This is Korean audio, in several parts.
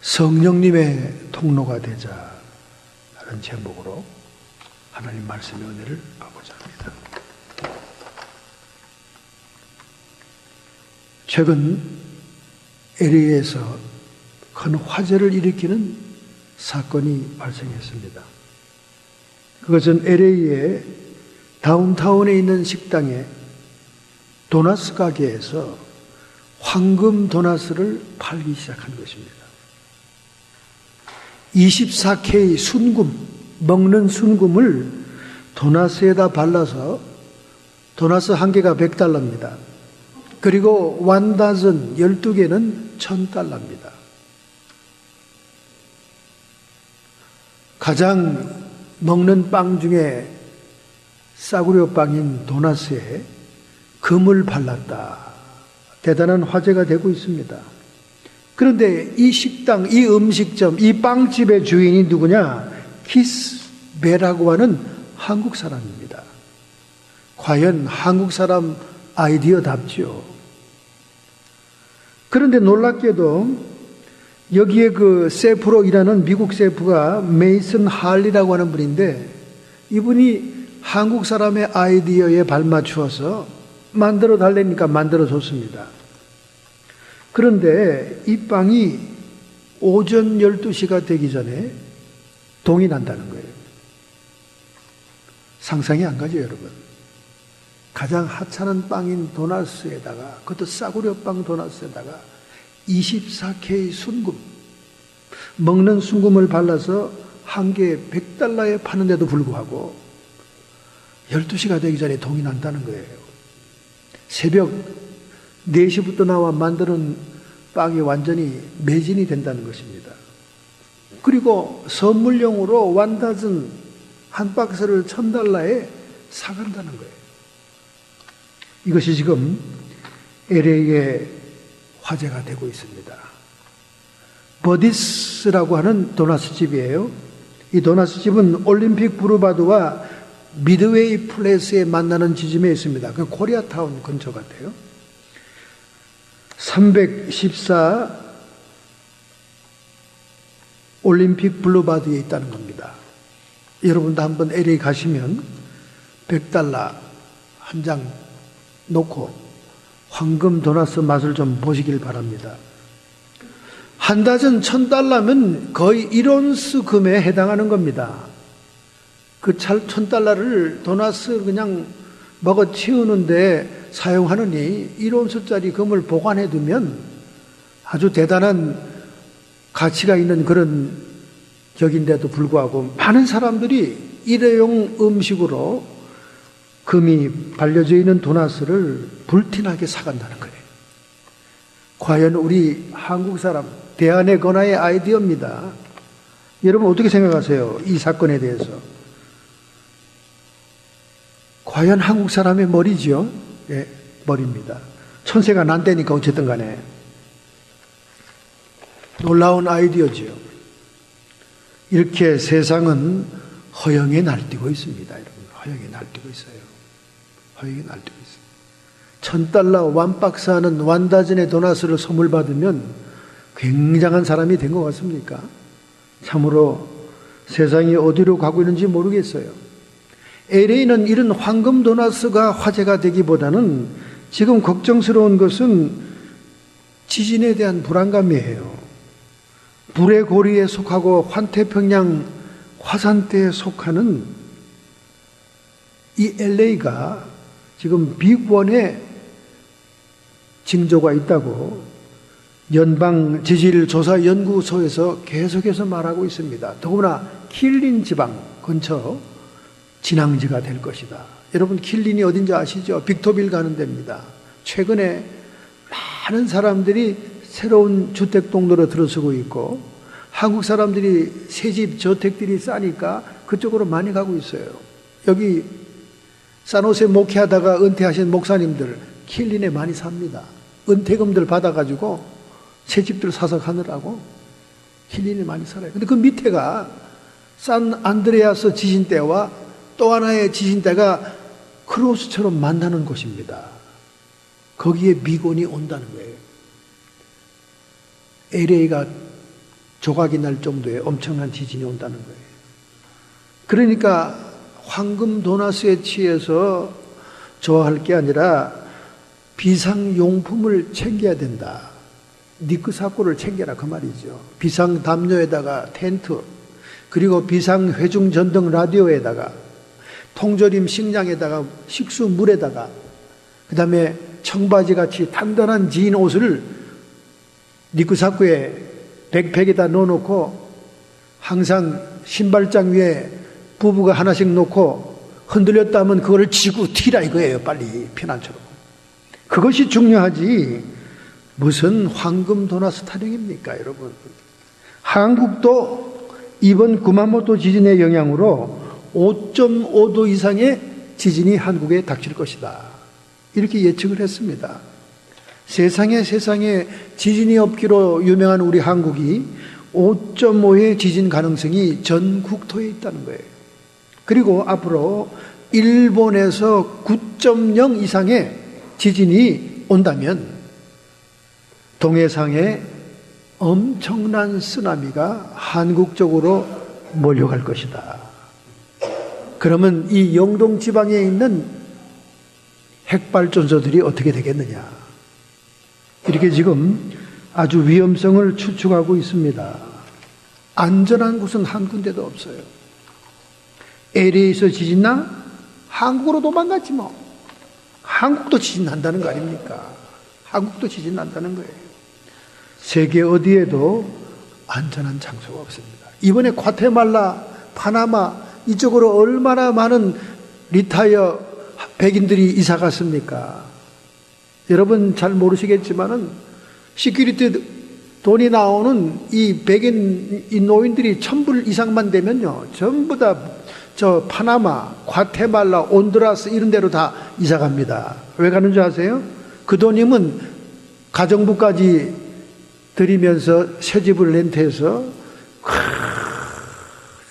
성령님의 통로가 되자 라는 제목으로 하나님 말씀의 은혜를 보고자 합니다. 최근 LA에서 큰 화제를 일으키는 사건이 발생했습니다. 그것은 LA의 다운타운에 있는 식당에 도나스 가게에서 황금 도나스를 팔기 시작한 것입니다. 24K 순금, 먹는 순금을 도나스에다 발라서 도나스 한 개가 $100입니다. 그리고 완다전 12개는 $1000입니다. 가장 먹는 빵 중에 싸구려 빵인 도나스에 금을 발랐다. 대단한 화제가 되고 있습니다. 그런데 이 식당, 이 음식점, 이 빵집의 주인이 누구냐? 키스베라고 하는 한국 사람입니다. 과연 한국 사람 아이디어답지요. 그런데 놀랍게도 여기에 그 셰프로 일하는 미국 셰프가 메이슨 할리라고 하는 분인데, 이분이 한국 사람의 아이디어에 발맞추어서 만들어 달라니까 만들어 줬습니다. 그런데 이 빵이 오전 12시가 되기 전에 동이 난다는 거예요. 상상이 안 가죠, 여러분. 가장 하찮은 빵인 도나스에다가, 그것도 싸구려 빵 도나스에다가 24K 순금, 먹는 순금을 발라서 한 개에 $100에 파는데도 불구하고 12시가 되기 전에 동이 난다는 거예요. 새벽 4시부터 나와 만드는 빵이 완전히 매진이 된다는 것입니다. 그리고 선물용으로 완다전 한 박스를 $1000에 사간다는 거예요. 이것이 지금 LA에 화제가 되고 있습니다. 버디스라고 하는 도나스 집이에요. 이 도나스 집은 올림픽 브루바드와 미드웨이 플레이스에 만나는 지점에 있습니다. 그 코리아타운 근처 같아요. 314 올림픽 블루바드에 있다는 겁니다. 여러분도 한번 LA 가시면 $100 한 장 놓고 황금 도나스 맛을 좀 보시길 바랍니다. 한 다전 $1000면 거의 1온스 금에 해당하는 겁니다. 그 $1000를 도나스 그냥 먹어 치우는데 사용하느니 1온스짜리 금을 보관해 두면 아주 대단한 가치가 있는 그런 격인데도 불구하고 많은 사람들이 일회용 음식으로 금이 발려져 있는 도나스를 불티나게 사간다는 거예요. 과연 우리 한국 사람, 대안의 건화의 아이디어입니다. 여러분 어떻게 생각하세요? 이 사건에 대해서. 과연 한국 사람의 머리지요? 예, 머리입니다. 천세가 난다니까 어쨌든 간에. 놀라운 아이디어지요. 이렇게 세상은 허영에 날뛰고 있습니다. 여러분, 허영에 날뛰고 있어요. 허영에 날뛰고 있어요. $1000 완박스 하는 완다전의 도나스를 선물 받으면 굉장한 사람이 된 것 같습니까? 참으로 세상이 어디로 가고 있는지 모르겠어요. LA는 이런 황금 도나스가 화제가 되기보다는 지금 걱정스러운 것은 지진에 대한 불안감이에요. 불의 고리에 속하고 환태평양 화산대에 속하는 이 LA가 지금 빅1에 징조가 있다고 연방지질조사연구소에서 계속해서 말하고 있습니다. 더구나 킬린 지방 근처 진앙지가 될 것이다. 여러분 킬린이 어딘지 아시죠? 빅토빌 가는 데입니다. 최근에 많은 사람들이 새로운 주택동로로 들어서고 있고 한국 사람들이 새집 저택들이 싸니까 그쪽으로 많이 가고 있어요. 여기 산호세 목회하다가 은퇴하신 목사님들 킬린에 많이 삽니다. 은퇴금들 받아가지고 새집들 사서 가느라고 킬린에 많이 살아요. 근데 그 밑에가 산 안드레아스 지진대와 또 하나의 지진대가 크로스처럼 만나는 곳입니다. 거기에 미곤이 온다는 거예요. LA가 조각이 날 정도의 엄청난 지진이 온다는 거예요. 그러니까 황금 도나스에 취해서 좋아할 게 아니라 비상용품을 챙겨야 된다. 니크사코를 챙겨라 그 말이죠. 비상담요에다가 텐트, 그리고 비상회중전등 라디오에다가 통조림 식량에다가 식수물에다가, 그 다음에 청바지같이 단단한 진 옷을 니크사코에 백팩에다 넣어놓고 항상 신발장 위에 부부가 하나씩 놓고 흔들렸다 하면 그걸 쥐고 튀라 이거예요. 빨리 피난처로. 그것이 중요하지 무슨 황금 도나스 타령입니까 여러분. 한국도 이번 구마모토 지진의 영향으로 5.5도 이상의 지진이 한국에 닥칠 것이다, 이렇게 예측을 했습니다. 세상에 지진이 없기로 유명한 우리 한국이 5.5의 지진 가능성이 전 국토에 있다는 거예요. 그리고 앞으로 일본에서 9.0 이상의 지진이 온다면 동해상에 엄청난 쓰나미가 한국 쪽으로 몰려갈 것이다. 그러면 이 영동 지방에 있는 핵발전소들이 어떻게 되겠느냐, 이렇게 지금 아주 위험성을 추측하고 있습니다. 안전한 곳은 한 군데도 없어요. LA에서 지진나? 한국으로 도망갔지 뭐. 한국도 지진 난다는 거 아닙니까? 한국도 지진 난다는 거예요. 세계 어디에도 안전한 장소가 없습니다. 이번에 과테말라, 파나마 이쪽으로 얼마나 많은 리타이어 백인들이 이사 갔습니까? 여러분 잘 모르시겠지만은 시큐리티 돈이 나오는 이 백인 이 노인들이 1,000불 이상만 되면요 전부 다 저 파나마, 과테말라, 온두라스 이런 데로 다 이사 갑니다. 왜 가는 줄 아세요? 그 돈이면 가정부까지 들이면서 새 집을 렌트해서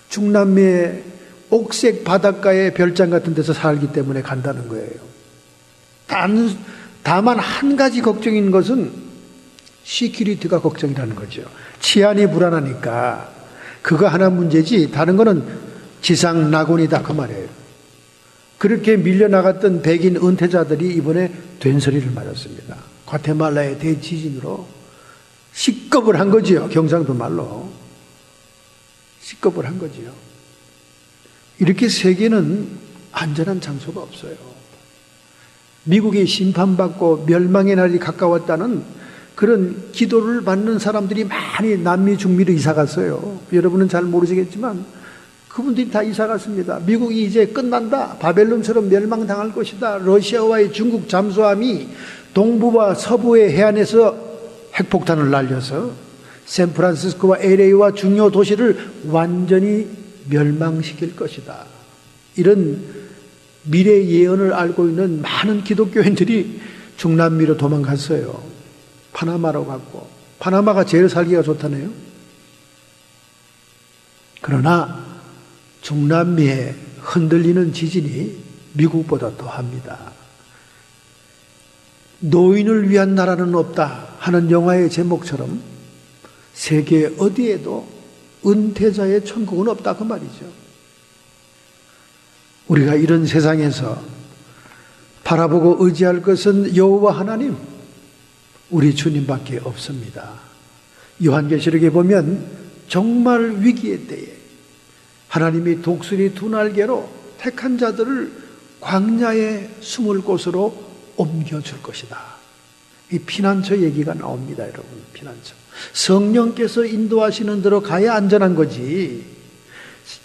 중남미의 옥색 바닷가의 별장 같은 데서 살기 때문에 간다는 거예요. 다만 한 가지 걱정인 것은 시큐리티가 걱정이라는 거죠. 치안이 불안하니까 그거 하나 문제지 다른 거는 지상 낙원이다 그 말이에요. 그렇게 밀려나갔던 백인 은퇴자들이 이번에 된소리를 맞았습니다. 과테말라의 대지진으로 식겁을 한 거지요. 경상도 말로 식겁을 한 거지요. 이렇게 세계는 안전한 장소가 없어요. 미국이 심판받고 멸망의 날이 가까웠다는 그런 기도를 받는 사람들이 많이 남미 중미로 이사 갔어요. 여러분은 잘 모르시겠지만 그분들이 다 이사 갔습니다. 미국이 이제 끝난다, 바벨론처럼 멸망당할 것이다, 러시아와의 중국 잠수함이 동부와 서부의 해안에서 핵폭탄을 날려서 샌프란시스코와 LA와 중요 도시를 완전히 멸망시킬 것이다, 이런 미래 예언을 알고 있는 많은 기독교인들이 중남미로 도망갔어요. 파나마로 갔고, 파나마가 제일 살기가 좋다네요. 그러나 중남미에 흔들리는 지진이 미국보다 더합니다. 노인을 위한 나라는 없다 하는 영화의 제목처럼 세계 어디에도 은퇴자의 천국은 없다 그 말이죠. 우리가 이런 세상에서 바라보고 의지할 것은 여호와 하나님, 우리 주님밖에 없습니다. 요한계시록에 보면 정말 위기의 때에 하나님이 독수리 두 날개로 택한 자들을 광야에 숨을 곳으로 옮겨줄 것이다. 이 피난처 얘기가 나옵니다. 여러분, 피난처. 성령께서 인도하시는 대로 가야 안전한 거지,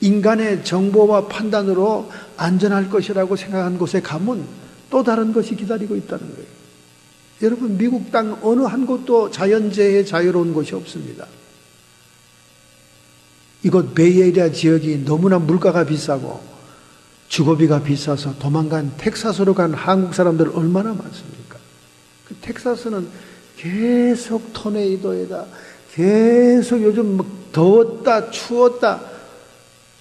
인간의 정보와 판단으로 안전할 것이라고 생각한 곳에 가면 또 다른 것이 기다리고 있다는 거예요. 여러분, 미국 땅 어느 한 곳도 자연재해에 자유로운 곳이 없습니다. 이곳 베이에리아 지역이 너무나 물가가 비싸고 주거비가 비싸서 도망간 텍사스로 간 한국 사람들 얼마나 많습니까? 그 텍사스는 계속 토네이도에다 계속 요즘 막 더웠다 추웠다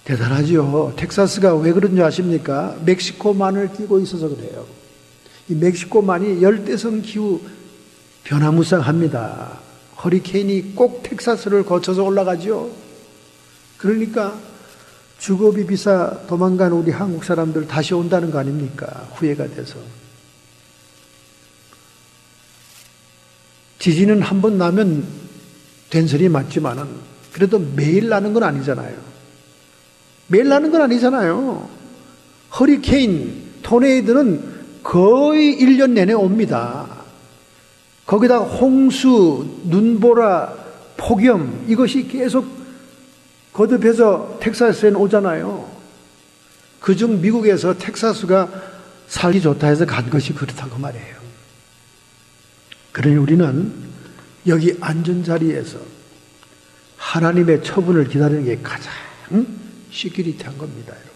대단하죠. 텍사스가 왜 그런 줄 아십니까? 멕시코만을 끼고 있어서 그래요. 이 멕시코만이 열대성 기후 변화무쌍합니다. 허리케인이 꼭 텍사스를 거쳐서 올라가죠. 그러니까 주거비 비싸 도망간 우리 한국 사람들 다시 온다는 거 아닙니까? 후회가 돼서. 지진은 한 번 나면 된 소리 맞지만은 그래도 매일 나는 건 아니잖아요. 매일 나는 건 아니잖아요. 허리케인, 토네이도는 거의 1년 내내 옵니다. 거기다가 홍수, 눈보라, 폭염 이것이 계속 거듭해서 텍사스에는 오잖아요. 그중 미국에서 텍사스가 살기 좋다 해서 간 것이 그렇다고 말이에요. 그러니 우리는 여기 앉은 자리에서 하나님의 처분을 기다리는 게 가장 시큐리티한 겁니다, 여러분.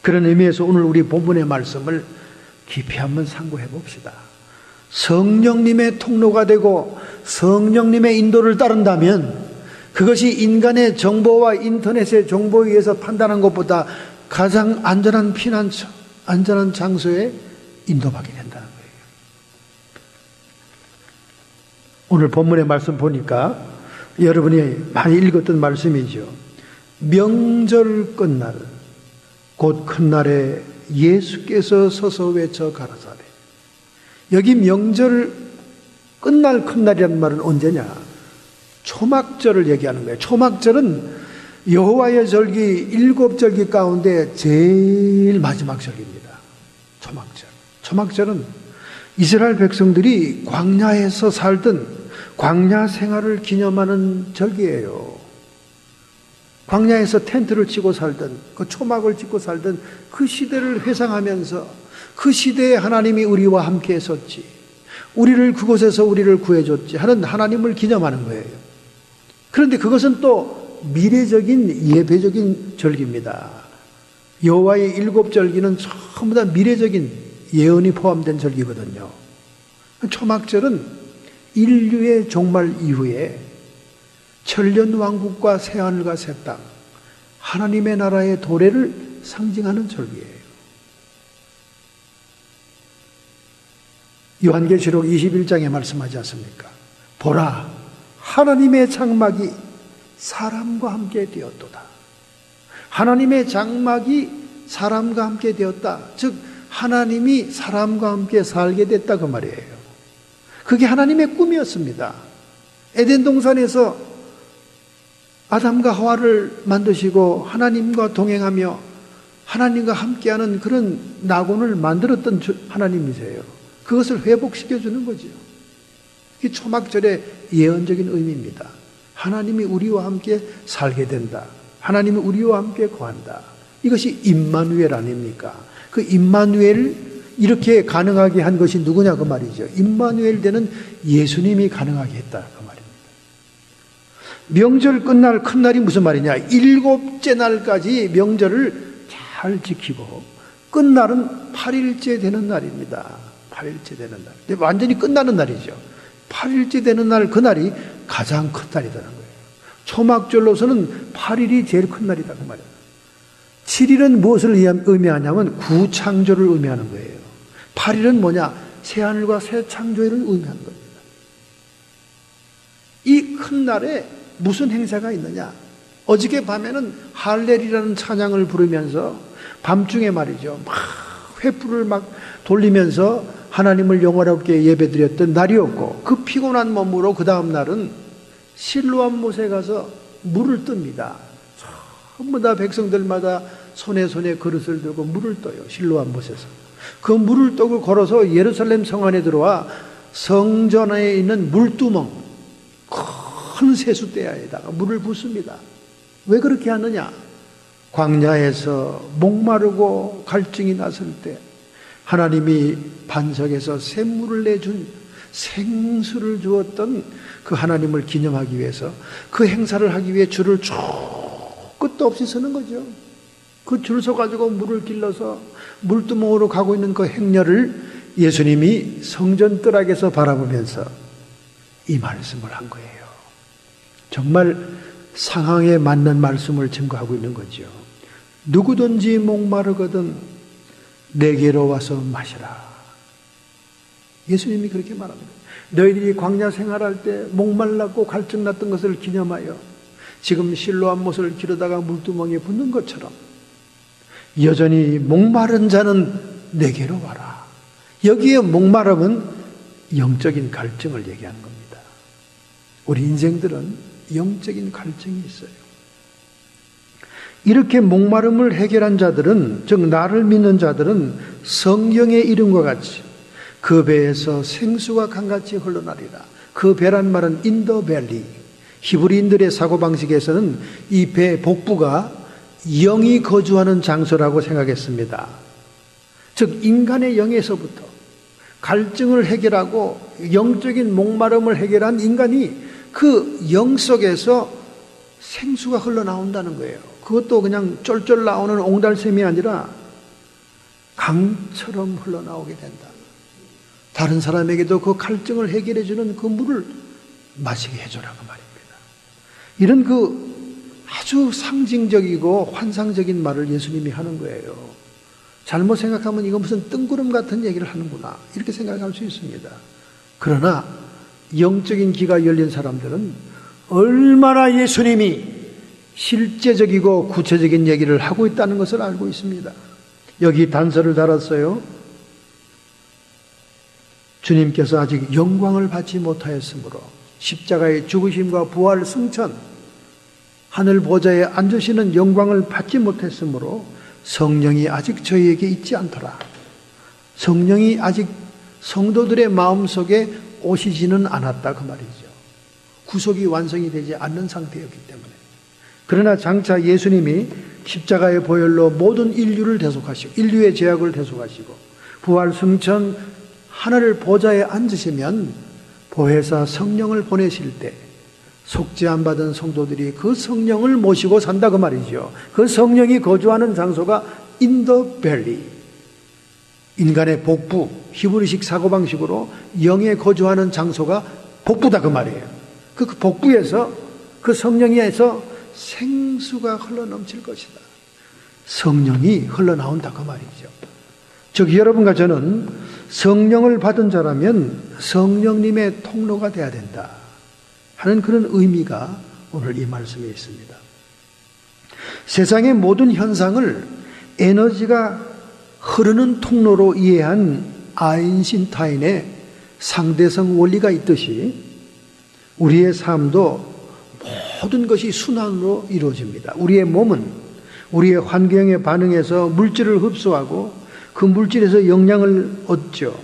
그런 의미에서 오늘 우리 본문의 말씀을 깊이 한번 상고해 봅시다. 성령님의 통로가 되고 성령님의 인도를 따른다면 그것이 인간의 정보와 인터넷의 정보에 의해서 판단한 것보다 가장 안전한 피난처, 안전한 장소에 인도받게 된다는 거예요. 오늘 본문의 말씀 보니까 여러분이 많이 읽었던 말씀이죠. 명절 끝날 곧 큰 날에 예수께서 서서 외쳐 가라사대. 여기 명절 끝날 큰 날이라는 말은 언제냐? 초막절을 얘기하는 거예요. 초막절은 여호와의 절기 7절기 가운데 제일 마지막 절기입니다. 초막절. 초막절은 이스라엘 백성들이 광야에서 살던 광야 생활을 기념하는 절기예요. 광야에서 텐트를 치고 살던, 그 초막을 짓고 살던 그 시대를 회상하면서 그 시대에 하나님이 우리와 함께 했었지, 우리를 그곳에서 우리를 구해줬지 하는 하나님을 기념하는 거예요. 그런데 그것은 또 미래적인 예배적인 절기입니다. 여호와의 7절기는 전부 다 미래적인 예언이 포함된 절기거든요. 초막절은 인류의 종말 이후에 천년 왕국과 새하늘과 새 땅, 하나님의 나라의 도래를 상징하는 절기예요. 요한계시록 21장에 말씀하지 않습니까? 보라, 하나님의 장막이 사람과 함께 되었도다. 하나님의 장막이 사람과 함께 되었다. 즉 하나님이 사람과 함께 살게 됐다 그 말이에요. 그게 하나님의 꿈이었습니다. 에덴 동산에서 아담과 하와를 만드시고 하나님과 동행하며 하나님과 함께하는 그런 낙원을 만들었던 하나님이세요. 그것을 회복시켜주는 거죠. 이 초막절의 예언적인 의미입니다. 하나님이 우리와 함께 살게 된다. 하나님이 우리와 함께 거한다. 이것이 임마누엘 아닙니까? 그 임마누엘 이렇게 가능하게 한 것이 누구냐 그 말이죠. 임마누엘 되는 예수님이 가능하게 했다 그 말입니다. 명절 끝날 큰 날이 무슨 말이냐? 7째 날까지 명절을 잘 지키고 끝날은 8일째 되는 날입니다. 8일째 되는 날. 완전히 끝나는 날이죠. 8일째 되는 날, 그날이 가장 큰 날이라는 거예요. 초막절로서는 8일이 제일 큰 날이다 그 말이에요. 7일은 무엇을 의미하냐면 구창조를 의미하는 거예요. 8일은 뭐냐? 새하늘과 새 창조를 의미하는 겁니다. 이 큰 날에 무슨 행사가 있느냐? 어저께 밤에는 할렐이라는 찬양을 부르면서 밤중에 말이죠, 막 횃불을 막 돌리면서 하나님을 영화롭게 예배드렸던 날이었고, 그 피곤한 몸으로 그 다음 날은 실로암 못에 가서 물을 뜹니다. 전부 다 백성들마다 손에 그릇을 들고 물을 떠요. 실로암 못에서 그 물을 떠고 걸어서 예루살렘 성 안에 들어와 성전에 있는 물두멍, 큰 세수대야에다가 물을 붓습니다. 왜 그렇게 하느냐? 광야에서 목마르고 갈증이 났을 때 하나님이 반석에서 샘물을 내준 생수를 주었던 그 하나님을 기념하기 위해서, 그 행사를 하기 위해 줄을 쭉 끝도 없이 서는 거죠. 그 줄 서가지고 물을 길러서 물두멍으로 가고 있는 그 행렬을 예수님이 성전 뜰락에서 바라보면서 이 말씀을 한 거예요. 정말 상황에 맞는 말씀을 증거하고 있는 거죠. 누구든지 목마르거든 내게로 와서 마시라. 예수님이 그렇게 말합니다. 너희들이 광야 생활할 때 목말랐고 갈증났던 것을 기념하여 지금 실로암 못을 기르다가 물두멍에 붙는 것처럼 여전히 목마른 자는 내게로 와라. 여기에 목마름은 영적인 갈증을 얘기하는 겁니다. 우리 인생들은 영적인 갈증이 있어요. 이렇게 목마름을 해결한 자들은, 즉 나를 믿는 자들은 성경의 이름과 같이 그 배에서 생수가 강같이 흘러나리라. 그 배란 말은 인더 밸리. 히브리인들의 사고방식에서는 이 배 복부가 영이 거주하는 장소라고 생각했습니다. 즉 인간의 영에서부터 갈증을 해결하고 영적인 목마름을 해결한 인간이 그 영 속에서 생수가 흘러나온다는 거예요. 그것도 그냥 쫄쫄 나오는 옹달샘이 아니라 강처럼 흘러나오게 된다. 다른 사람에게도 그 갈증을 해결해 주는 그 물을 마시게 해주라고 말입니다. 이런 그 아주 상징적이고 환상적인 말을 예수님이 하는 거예요. 잘못 생각하면 이거 무슨 뜬구름 같은 얘기를 하는구나 이렇게 생각할 수 있습니다. 그러나 영적인 귀가 열린 사람들은 얼마나 예수님이 실제적이고 구체적인 얘기를 하고 있다는 것을 알고 있습니다. 여기 단서를 달았어요. 주님께서 아직 영광을 받지 못하였으므로 십자가의 죽으심과 부활 승천, 하늘 보좌에 앉으시는 영광을 받지 못했으므로 성령이 아직 저희에게 있지 않더라. 성령이 아직 성도들의 마음속에 오시지는 않았다 그 말이죠. 구속이 완성이 되지 않는 상태였기 때문에. 그러나 장차 예수님이 십자가의 보혈로 모든 인류를 대속하시고 인류의 죄악을 대속하시고 부활 승천 하늘 보좌에 앉으시면 보혜사 성령을 보내실 때 속죄 안 받은 성도들이 그 성령을 모시고 산다 그 말이죠. 그 성령이 거주하는 장소가 인더 밸리, 인간의 복부, 히브리식 사고방식으로 영에 거주하는 장소가 복부다 그 말이에요. 그 복부에서 그 성령에서 생수가 흘러넘칠 것이다. 성령이 흘러나온다 그 말이죠. 즉 여러분과 저는 성령을 받은 자라면 성령님의 통로가 돼야 된다 하는 그런 의미가 오늘 이 말씀에 있습니다. 세상의 모든 현상을 에너지가 흐르는 통로로 이해한 아인슈타인의 상대성 원리가 있듯이 우리의 삶도 모든 것이 순환으로 이루어집니다. 우리의 몸은 우리의 환경에 반응해서 물질을 흡수하고 그 물질에서 영양을 얻죠.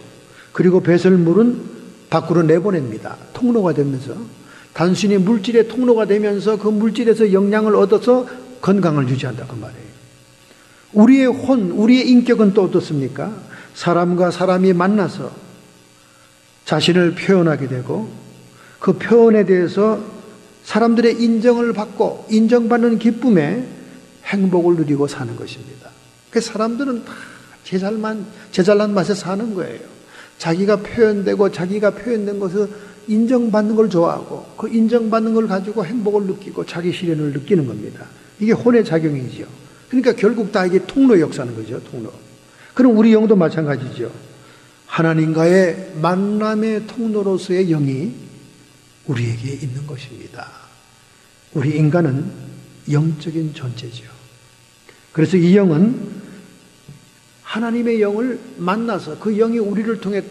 그리고 배설물은 밖으로 내보냅니다. 통로가 되면서 단순히 물질의 통로가 되면서 그 물질에서 영양을 얻어서 건강을 유지한다 그 말이에요. 우리의 혼, 우리의 인격은 또 어떻습니까? 사람과 사람이 만나서 자신을 표현하게 되고 그 표현에 대해서 사람들의 인정을 받고 인정받는 기쁨에 행복을 누리고 사는 것입니다. 그 사람들은 다 제잘난 맛에 사는 거예요. 자기가 표현되고 자기가 표현된 것을 인정받는 걸 좋아하고 그 인정받는 걸 가지고 행복을 느끼고 자기 실현을 느끼는 겁니다. 이게 혼의 작용이죠. 그러니까 결국 다 이게 통로 역사는 거죠. 통로. 그럼 우리 영도 마찬가지죠. 하나님과의 만남의 통로로서의 영이 우리에게 있는 것입니다. 우리 인간은 영적인 존재죠. 그래서 이 영은 하나님의 영을 만나서 그 영이 우리를 통해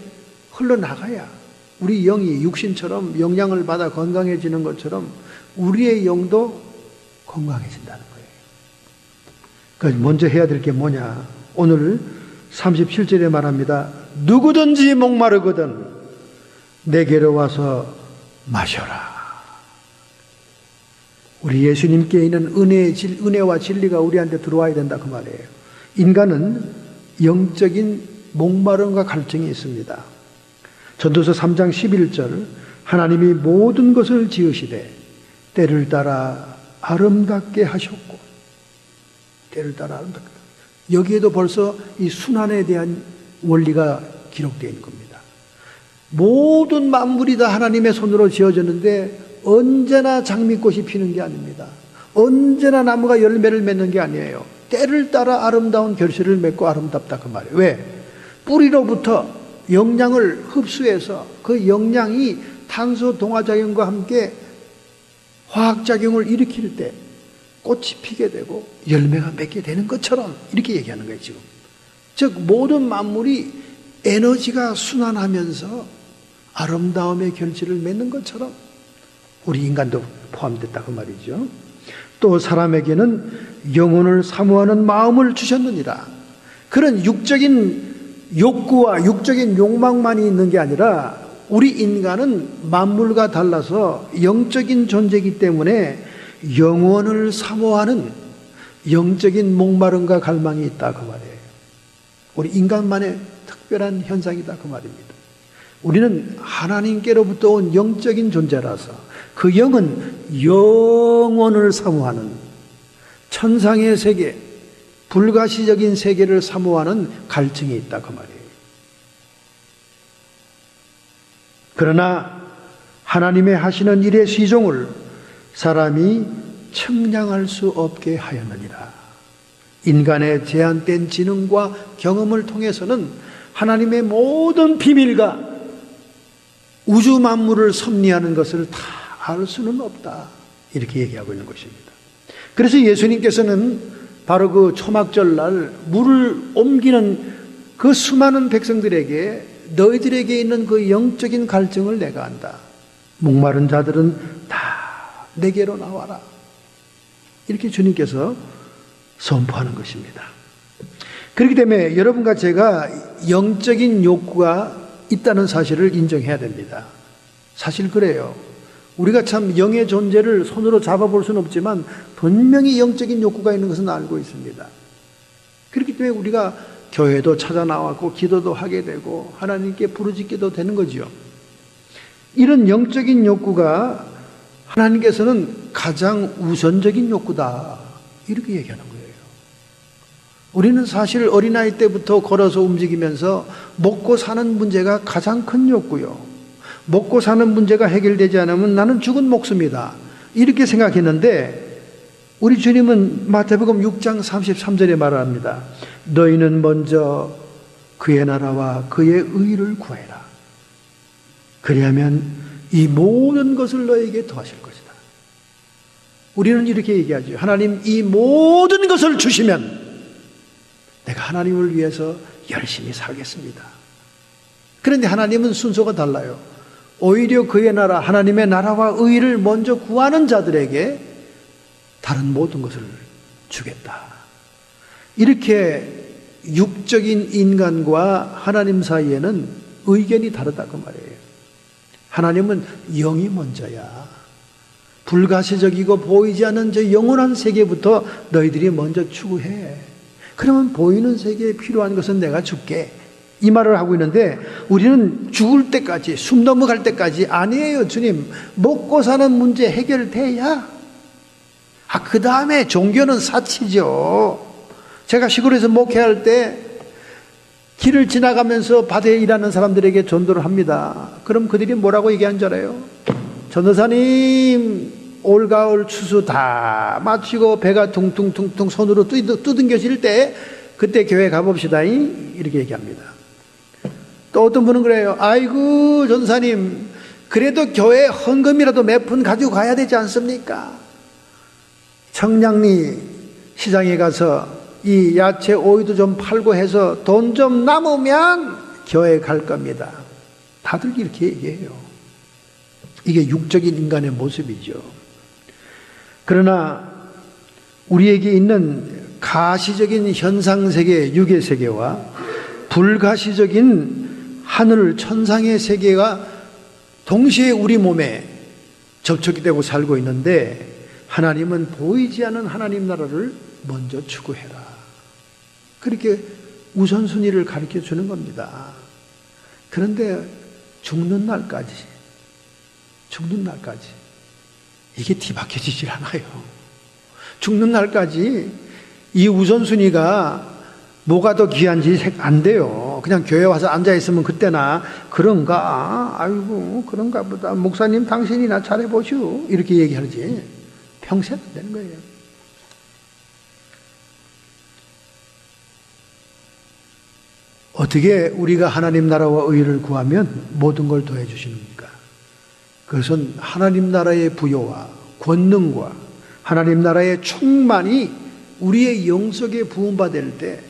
흘러나가야 우리 영이 육신처럼 영양을 받아 건강해지는 것처럼 우리의 영도 건강해진다는 거예요. 그래서 먼저 해야 될 게 뭐냐? 오늘 37절에 말합니다. 누구든지 목마르거든 내게로 와서 마셔라. 우리 예수님께 있는 은혜와 진리가 우리한테 들어와야 된다 그 말이에요. 인간은 영적인 목마름과 갈증이 있습니다. 전도서 3장 11절 하나님이 모든 것을 지으시되 때를 따라 아름답게 하셨고 때를 따라 아름답게 여기에도 벌써 이 순환에 대한 원리가 기록되어 있는 겁니다. 모든 만물이 다 하나님의 손으로 지어졌는데 언제나 장미꽃이 피는 게 아닙니다. 언제나 나무가 열매를 맺는 게 아니에요. 때를 따라 아름다운 결실을 맺고 아름답다 그 말이에요. 왜? 뿌리로부터 영양을 흡수해서 그 영양이 탄소 동화작용과 함께 화학작용을 일으킬 때 꽃이 피게 되고 열매가 맺게 되는 것처럼 이렇게 얘기하는 거예요, 지금. 즉, 모든 만물이 에너지가 순환하면서 아름다움의 결실을 맺는 것처럼 우리 인간도 포함됐다 그 말이죠. 또 사람에게는 영혼을 사모하는 마음을 주셨느니라. 그런 육적인 욕구와 육적인 욕망만이 있는 게 아니라 우리 인간은 만물과 달라서 영적인 존재이기 때문에 영혼을 사모하는 영적인 목마름과 갈망이 있다 그 말이에요. 우리 인간만의 특별한 현상이다 그 말입니다. 우리는 하나님께로부터 온 영적인 존재라서 그 영은 영혼을 사모하는 천상의 세계, 불가시적인 세계를 사모하는 갈증이 있다 그 말이에요. 그러나 하나님의 하시는 일의 시종을 사람이 측량할 수 없게 하였느니라. 인간의 제한된 지능과 경험을 통해서는 하나님의 모든 비밀과 우주 만물을 섭리하는 것을 다 알 수는 없다. 이렇게 얘기하고 있는 것입니다. 그래서 예수님께서는 바로 그 초막절날 물을 옮기는 그 수많은 백성들에게 너희들에게 있는 그 영적인 갈증을 내가 안다. 목마른 자들은 다 내게로 나와라. 이렇게 주님께서 선포하는 것입니다. 그렇기 때문에 여러분과 제가 영적인 욕구가 있다는 사실을 인정해야 됩니다. 사실 그래요. 우리가 참 영의 존재를 손으로 잡아볼 수는 없지만 분명히 영적인 욕구가 있는 것은 알고 있습니다. 그렇기 때문에 우리가 교회도 찾아 나왔고 기도도 하게 되고 하나님께 부르짖기도 되는 거지요. 이런 영적인 욕구가 하나님께서는 가장 우선적인 욕구다. 이렇게 얘기하는 거예요. 우리는 사실 어린아이 때부터 걸어서 움직이면서 먹고 사는 문제가 가장 큰 욕구요. 먹고 사는 문제가 해결되지 않으면 나는 죽은 목숨이다. 이렇게 생각했는데 우리 주님은 마태복음 6장 33절에 말합니다. 너희는 먼저 그의 나라와 그의 의를 구해라. 그리하면 이 모든 것을 너에게 더하실 것이다. 우리는 이렇게 얘기하죠. 하나님 이 모든 것을 주시면 내가 하나님을 위해서 열심히 살겠습니다. 그런데 하나님은 순서가 달라요. 오히려 그의 나라, 하나님의 나라와 의를 먼저 구하는 자들에게 다른 모든 것을 주겠다. 이렇게 육적인 인간과 하나님 사이에는 의견이 다르다 그 말이에요. 하나님은 영이 먼저야. 불가시적이고 보이지 않는 저 영원한 세계부터 너희들이 먼저 추구해. 그러면 보이는 세계에 필요한 것은 내가 줄게. 이 말을 하고 있는데 우리는 죽을 때까지, 숨 넘어갈 때까지 아니에요. 주님, 먹고 사는 문제 해결돼야. 그 다음에 종교는 사치죠. 제가 시골에서 목회할 때 길을 지나가면서 밭에 일하는 사람들에게 전도를 합니다. 그럼 그들이 뭐라고 얘기한 줄 알아요? 전도사님, 올가을 추수 다 마치고 배가 퉁퉁퉁퉁 손으로 두둥겨질 때 그때 교회 가봅시다. 이렇게 얘기합니다. 또 어떤 분은 그래요. 아이고 전사님, 그래도 교회 헌금이라도 몇 푼 가지고 가야 되지 않습니까? 청량리 시장에 가서 이 야채 오이도 좀 팔고 해서 돈 좀 남으면 교회 갈 겁니다. 다들 이렇게 얘기해요. 이게 육적인 인간의 모습이죠. 그러나 우리에게 있는 가시적인 현상세계, 유계세계와 불가시적인 하늘 천상의 세계가 동시에 우리 몸에 접촉이 되고 살고 있는데 하나님은 보이지 않는 하나님 나라를 먼저 추구해라. 그렇게 우선순위를 가르쳐 주는 겁니다. 그런데 죽는 날까지 이게 뒤바뀌어지질 않아요. 죽는 날까지 이 우선순위가 뭐가 더 귀한지 안 돼요. 그냥 교회 와서 앉아있으면 그때나 그런가? 아이고 그런가 보다. 목사님 당신이나 잘해보시오. 이렇게 얘기하지 평생 안 되는 거예요. 어떻게 우리가 하나님 나라와 의를 구하면 모든 걸 더해 주십니까? 그것은 하나님 나라의 부요와 권능과 하나님 나라의 충만이 우리의 영속에 부음받을 때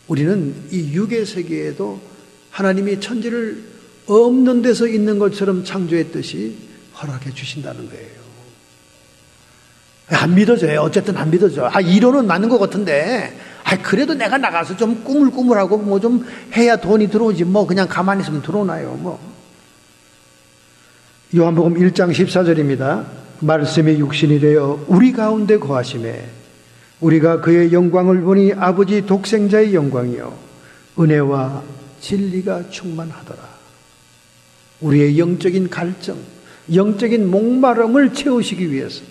우리는 이 육의 세계에도 하나님이 천지를 없는 데서 있는 것처럼 창조했듯이 허락해 주신다는 거예요. 안 믿어져요. 어쨌든 안 믿어져. 이론은 맞는 것 같은데 그래도 내가 나가서 좀 꾸물꾸물하고 뭐 좀 해야 돈이 들어오지 뭐 그냥 가만히 있으면 들어오나요 뭐. 요한복음 1장 14절입니다. 말씀이 육신이 되어 우리 가운데 거하심에 우리가 그의 영광을 보니 아버지 독생자의 영광이요 은혜와 진리가 충만하더라. 우리의 영적인 갈증, 영적인 목마름을 채우시기 위해서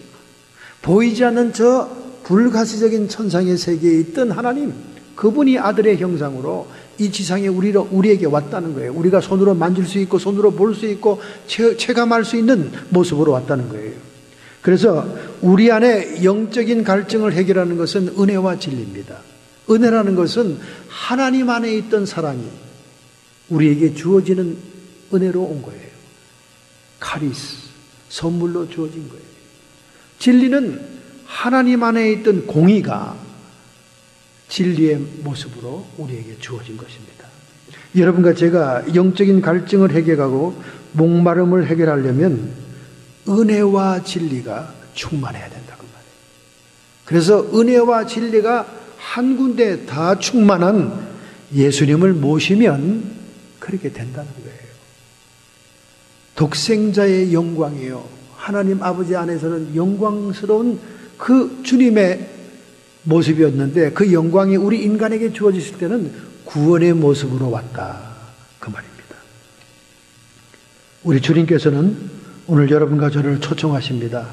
보이지 않는 저 불가시적인 천상의 세계에 있던 하나님, 그분이 아들의 형상으로 이 지상에 우리에게 왔다는 거예요. 우리가 손으로 만질 수 있고 손으로 볼 수 있고 체감할 수 있는 모습으로 왔다는 거예요. 그래서 우리 안에 영적인 갈증을 해결하는 것은 은혜와 진리입니다. 은혜라는 것은 하나님 안에 있던 사랑이 우리에게 주어지는 은혜로 온 거예요. 카리스, 선물로 주어진 거예요. 진리는 하나님 안에 있던 공의가 진리의 모습으로 우리에게 주어진 것입니다. 여러분과 제가 영적인 갈증을 해결하고 목마름을 해결하려면 은혜와 진리가 충만해야 된다고 말해요. 그래서 은혜와 진리가 한 군데 다 충만한 예수님을 모시면 그렇게 된다는 거예요. 독생자의 영광이요, 하나님 아버지 안에서는 영광스러운 그 주님의 모습이었는데 그 영광이 우리 인간에게 주어졌을 때는 구원의 모습으로 왔다, 그 말입니다. 우리 주님께서는 오늘 여러분과 저를 초청하십니다.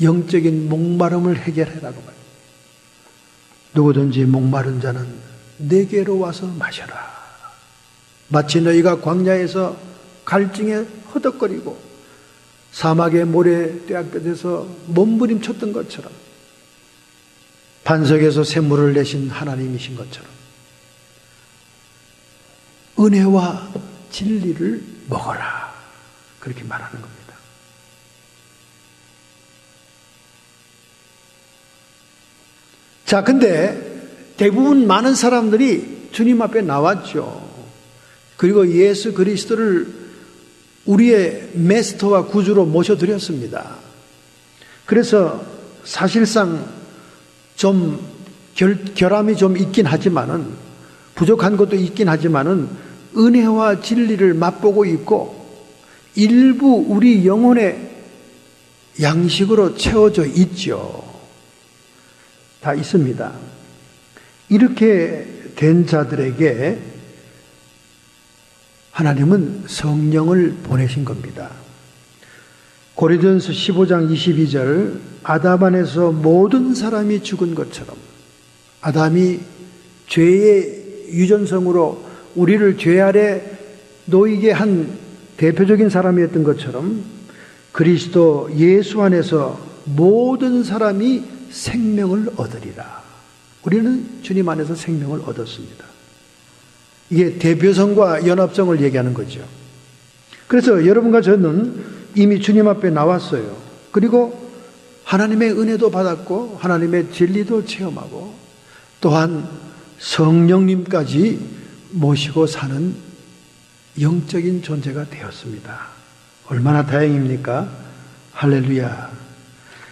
영적인 목마름을 해결하라고 말입니다. 누구든지 목마른 자는 내게로 와서 마셔라. 마치 너희가 광야에서 갈증에 허덕거리고 사막의 모래 떼약볕에서 몸부림쳤던 것처럼 반석에서 샘물을 내신 하나님이신 것처럼 은혜와 진리를 먹어라, 그렇게 말하는 겁니다. 자, 근데 대부분 많은 사람들이 주님 앞에 나왔죠. 그리고 예수 그리스도를 우리의 마스터와 구주로 모셔드렸습니다. 그래서 사실상 좀 결함이 좀 있긴 하지만은, 부족한 것도 있긴 하지만은 은혜와 진리를 맛보고 있고 일부 우리 영혼의 양식으로 채워져 있죠. 다 있습니다. 이렇게 된 자들에게 하나님은 성령을 보내신 겁니다. 고린도전서 15장 22절, 아담 안에서 모든 사람이 죽은 것처럼, 아담이 죄의 유전성으로 우리를 죄 아래 놓이게 한 대표적인 사람이었던 것처럼 그리스도 예수 안에서 모든 사람이 생명을 얻으리라. 우리는 주님 안에서 생명을 얻었습니다. 이게 대표성과 연합성을 얘기하는 거죠. 그래서 여러분과 저는 이미 주님 앞에 나왔어요. 그리고 하나님의 은혜도 받았고 하나님의 진리도 체험하고 또한 성령님까지 모시고 사는 영적인 존재가 되었습니다. 얼마나 다행입니까? 할렐루야.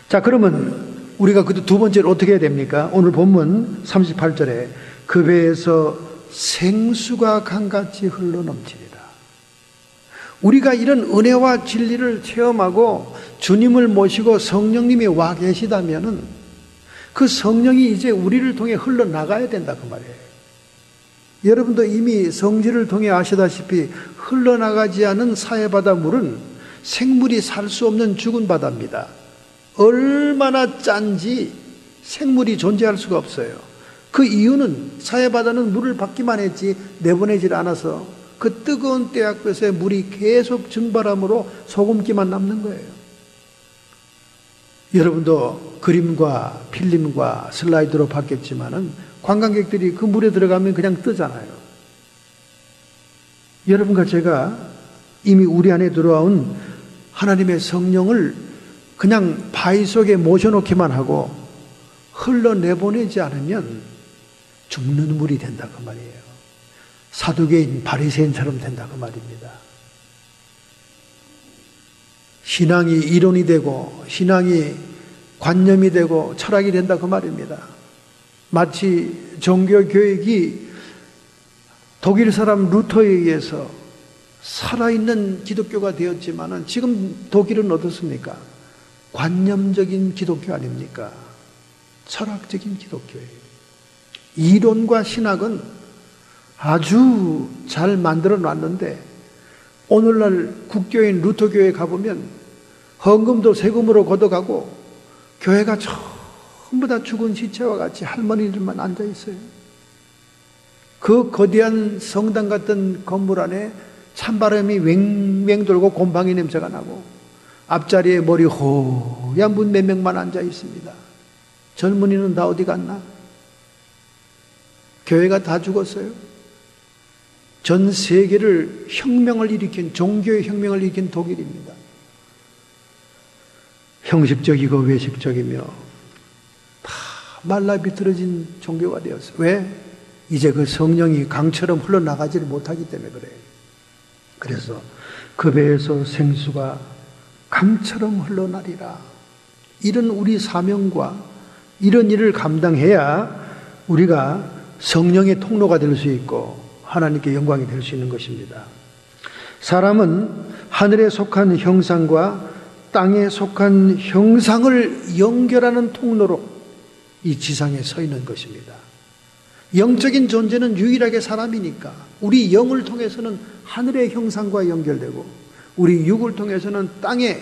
자, 그러면 우리가 그 두 번째로 어떻게 해야 됩니까? 오늘 본문 38절에 그 배에서 생수가 강같이 흘러넘치리라. 우리가 이런 은혜와 진리를 체험하고 주님을 모시고 성령님이 와 계시다면은 그 성령이 이제 우리를 통해 흘러나가야 된다, 그 말이에요. 여러분도 이미 성질을 통해 아시다시피 흘러나가지 않은 사해바다 물은 생물이 살 수 없는 죽은 바다입니다. 얼마나 짠지 생물이 존재할 수가 없어요. 그 이유는 사해바다는 물을 받기만 했지 내보내질 않아서 그 뜨거운 떼약볕에 물이 계속 증발함으로 소금기만 남는 거예요. 여러분도 그림과 필름과 슬라이드로 봤겠지만은 관광객들이 그 물에 들어가면 그냥 뜨잖아요. 여러분과 제가 이미 우리 안에 들어온 하나님의 성령을 그냥 바위 속에 모셔놓기만 하고 흘러내보내지 않으면 죽는 물이 된다 그 말이에요. 사두개인 바리새인처럼 된다 그 말입니다. 신앙이 이론이 되고 신앙이 관념이 되고 철학이 된다 그 말입니다. 마치 종교교육이 독일 사람 루터에 의해서 살아있는 기독교가 되었지만은 지금 독일은 어떻습니까? 관념적인 기독교 아닙니까? 철학적인 기독교예요. 이론과 신학은 아주 잘 만들어 놨는데 오늘날 국교인 루터교회 가보면 헌금도 세금으로 걷어가고 교회가 전부 다 죽은 시체와 같이 할머니들만 앉아 있어요. 그 거대한 성당 같은 건물 안에 찬바람이 왱왱 돌고 곰팡이 냄새가 나고 앞자리에 머리 호얀 분 몇 명만 앉아 있습니다. 젊은이는 다 어디 갔나? 교회가 다 죽었어요. 전 세계를 혁명을 일으킨, 종교의 혁명을 일으킨 독일입니다. 형식적이고 외식적이며 다 말라비틀어진 종교가 되었어요. 왜? 이제 그 성령이 강처럼 흘러나가지를 못하기 때문에 그래요. 그래서 그 배에서 생수가 강처럼 흘러나리라. 이런 우리 사명과 이런 일을 감당해야 우리가 성령의 통로가 될 수 있고 하나님께 영광이 될 수 있는 것입니다. 사람은 하늘에 속한 형상과 땅에 속한 형상을 연결하는 통로로 이 지상에 서 있는 것입니다. 영적인 존재는 유일하게 사람이니까 우리 영을 통해서는 하늘의 형상과 연결되고 우리 육을 통해서는 땅의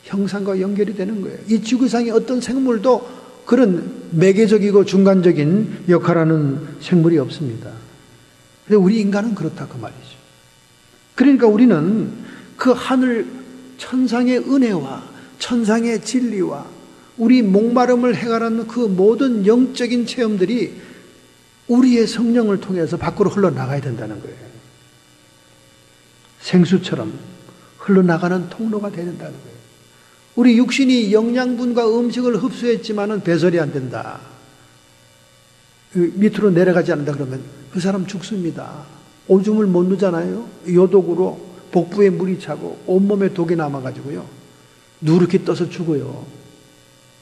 형상과 연결이 되는 거예요. 이 지구상의 어떤 생물도 그런 매개적이고 중간적인 역할하는 생물이 없습니다. 근데 우리 인간은 그렇다 그 말이죠. 그러니까 우리는 그 하늘 천상의 은혜와 천상의 진리와 우리 목마름을 해결하는 그 모든 영적인 체험들이 우리의 성령을 통해서 밖으로 흘러나가야 된다는 거예요. 생수처럼 흘러나가는 통로가 되야 된다는 거예요. 우리 육신이 영양분과 음식을 흡수했지만은 배설이 안 된다. 밑으로 내려가지 않는다 그러면 그 사람 죽습니다. 오줌을 못 누잖아요. 요독으로 복부에 물이 차고 온몸에 독이 남아가지고요. 누렇게 떠서 죽어요.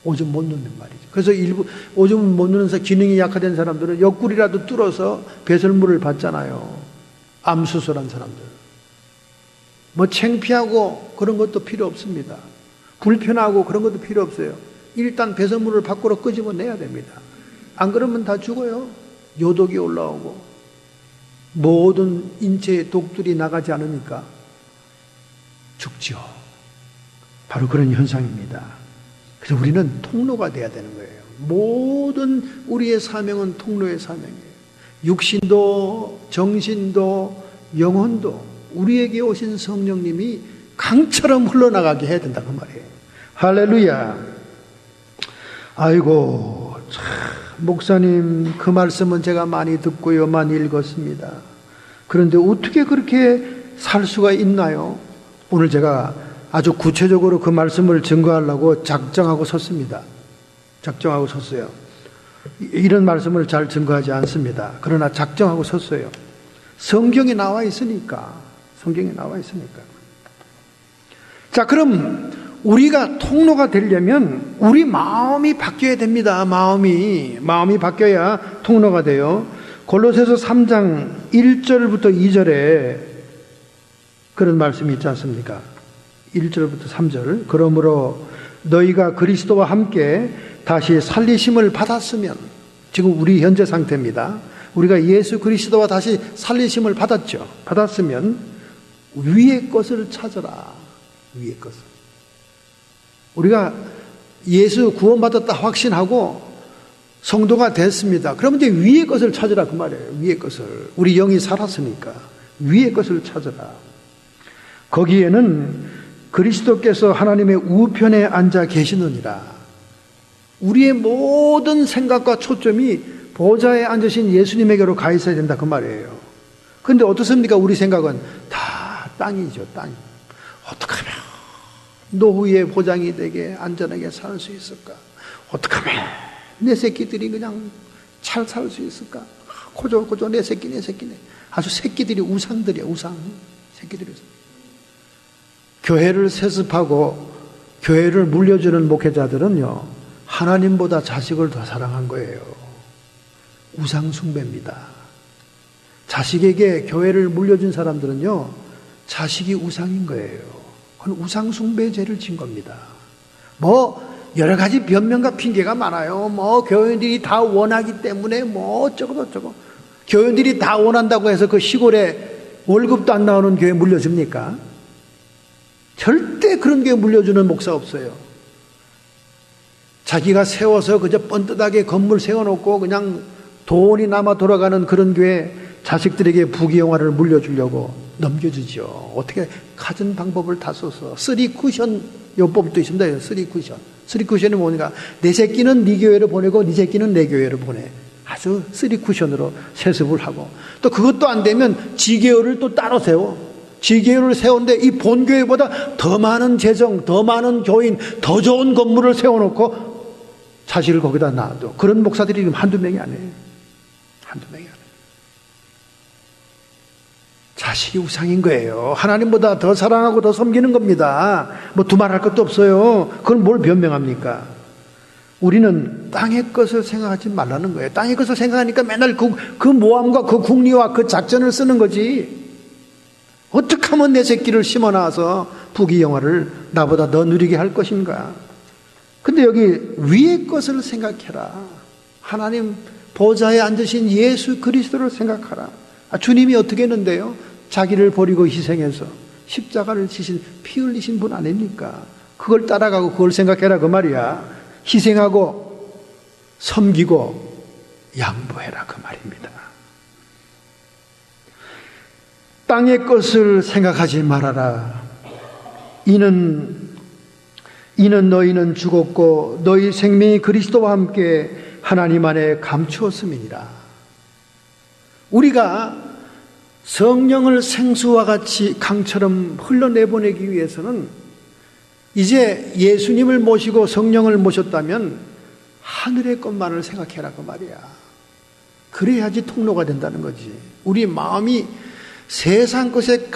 오줌 못 누는 말이죠. 그래서 일부 오줌을 못 누는 기능이 약화된 사람들은 옆구리라도 뚫어서 배설물을 받잖아요. 암 수술한 사람들. 뭐 창피하고 그런 것도 필요 없습니다. 불편하고 그런 것도 필요 없어요. 일단 배설물을 밖으로 끄집어내야 됩니다. 안 그러면 다 죽어요. 요독이 올라오고 모든 인체의 독들이 나가지 않으니까 죽죠. 바로 그런 현상입니다. 그래서 우리는 통로가 돼야 되는 거예요. 모든 우리의 사명은 통로의 사명이에요. 육신도 정신도 영혼도 우리에게 오신 성령님이 강처럼 흘러나가게 해야 된다 그 말이에요. 할렐루야. 아이고 참, 목사님 그 말씀은 제가 많이 듣고요 많이 읽었습니다. 그런데 어떻게 그렇게 살 수가 있나요? 오늘 제가 아주 구체적으로 그 말씀을 증거하려고 작정하고 섰습니다. 작정하고 섰어요. 이런 말씀을 잘 증거하지 않습니다. 그러나 작정하고 섰어요. 성경에 나와 있으니까. 성경에 나와 있으니까. 자, 그럼 우리가 통로가 되려면 우리 마음이 바뀌어야 됩니다. 마음이 바뀌어야 통로가 돼요. 골로새서 3장 1절부터 2절에 그런 말씀이 있지 않습니까? 1절부터 3절. 그러므로 너희가 그리스도와 함께 다시 살리심을 받았으면, 지금 우리 현재 상태입니다. 우리가 예수 그리스도와 다시 살리심을 받았죠. 받았으면 위의 것을 찾아라. 위의 것을. 우리가 예수 구원받았다 확신하고 성도가 됐습니다. 그러면 이제 위의 것을 찾으라 그 말이에요. 위의 것을. 우리 영이 살았으니까 위의 것을 찾아라. 거기에는 그리스도께서 하나님의 우편에 앉아 계시느니라. 우리의 모든 생각과 초점이 보좌에 앉으신 예수님에게로 가 있어야 된다 그 말이에요. 그런데 어떻습니까? 우리 생각은 다 땅이죠. 땅. 어떻게 하면 노후의 보장이 되게 안전하게 살 수 있을까? 어떻게 하면 내 새끼들이 그냥 잘 살 수 있을까? 고조 내 새끼네. 아주 새끼들이 우상들이야. 우상. 새끼들이. 교회를 세습하고 교회를 물려주는 목회자들은요, 하나님보다 자식을 더 사랑한 거예요. 우상 숭배입니다. 자식에게 교회를 물려준 사람들은요, 자식이 우상인 거예요. 그건 우상 숭배의 죄를 진 겁니다. 여러 가지 변명과 핑계가 많아요. 교회들이 다 원하기 때문에 어쩌고. 교회들이 다 원한다고 해서 그 시골에 월급도 안 나오는 교회 물려줍니까? 절대 그런 교회 물려주는 목사 없어요. 자기가 세워서 그저 뻔듯하게 건물 세워놓고 그냥 돈이 남아 돌아가는 그런 교회 자식들에게 부귀영화를 물려주려고 넘겨주죠. 어떻게 갖은 방법을 다 써서 쓰리 쿠션 요법도 있습니다. 쓰리 쿠션이 뭐니까 내 새끼는 네 교회로 보내고 네 새끼는 내 교회로 보내. 아주 쓰리 쿠션으로 세습을 하고, 또 그것도 안 되면 지교회를 또 따로 세워. 지교회를 세우는데 이 본교회보다 더 많은 재정, 더 많은 교인, 더 좋은 건물을 세워놓고 자식을 거기다 놔둬. 그런 목사들이 지금 한두 명이 아니에요. 자식이 우상인 거예요. 하나님보다 더 사랑하고 더 섬기는 겁니다. 두말할 것도 없어요. 그걸 뭘 변명합니까? 우리는 땅의 것을 생각하지 말라는 거예요. 땅의 것을 생각하니까 맨날 그 모함과 그 궁리와 그 작전을 쓰는 거지. 어떻게 하면 내 새끼를 심어 놔서 부귀영화를 나보다 더 누리게 할 것인가? 근데 여기 위의 것을 생각해라. 하나님 보좌에 앉으신 예수 그리스도를 생각하라. 주님이 어떻게 했는데요? 자기를 버리고 희생해서 십자가를 지신, 피 흘리신 분 아닙니까? 그걸 따라가고 그걸 생각해라 그 말이야. 희생하고 섬기고 양보해라 그 말입니다. 땅의 것을 생각하지 말아라. 이는 너희는 죽었고 너희 생명이 그리스도와 함께 하나님 안에 감추었음이니라. 우리가 성령을 생수와 같이 강처럼 흘러내보내기 위해서는 이제 예수님을 모시고 성령을 모셨다면 하늘의 것만을 생각해라 그 말이야. 그래야지 통로가 된다는 거지. 우리 마음이 세상 것에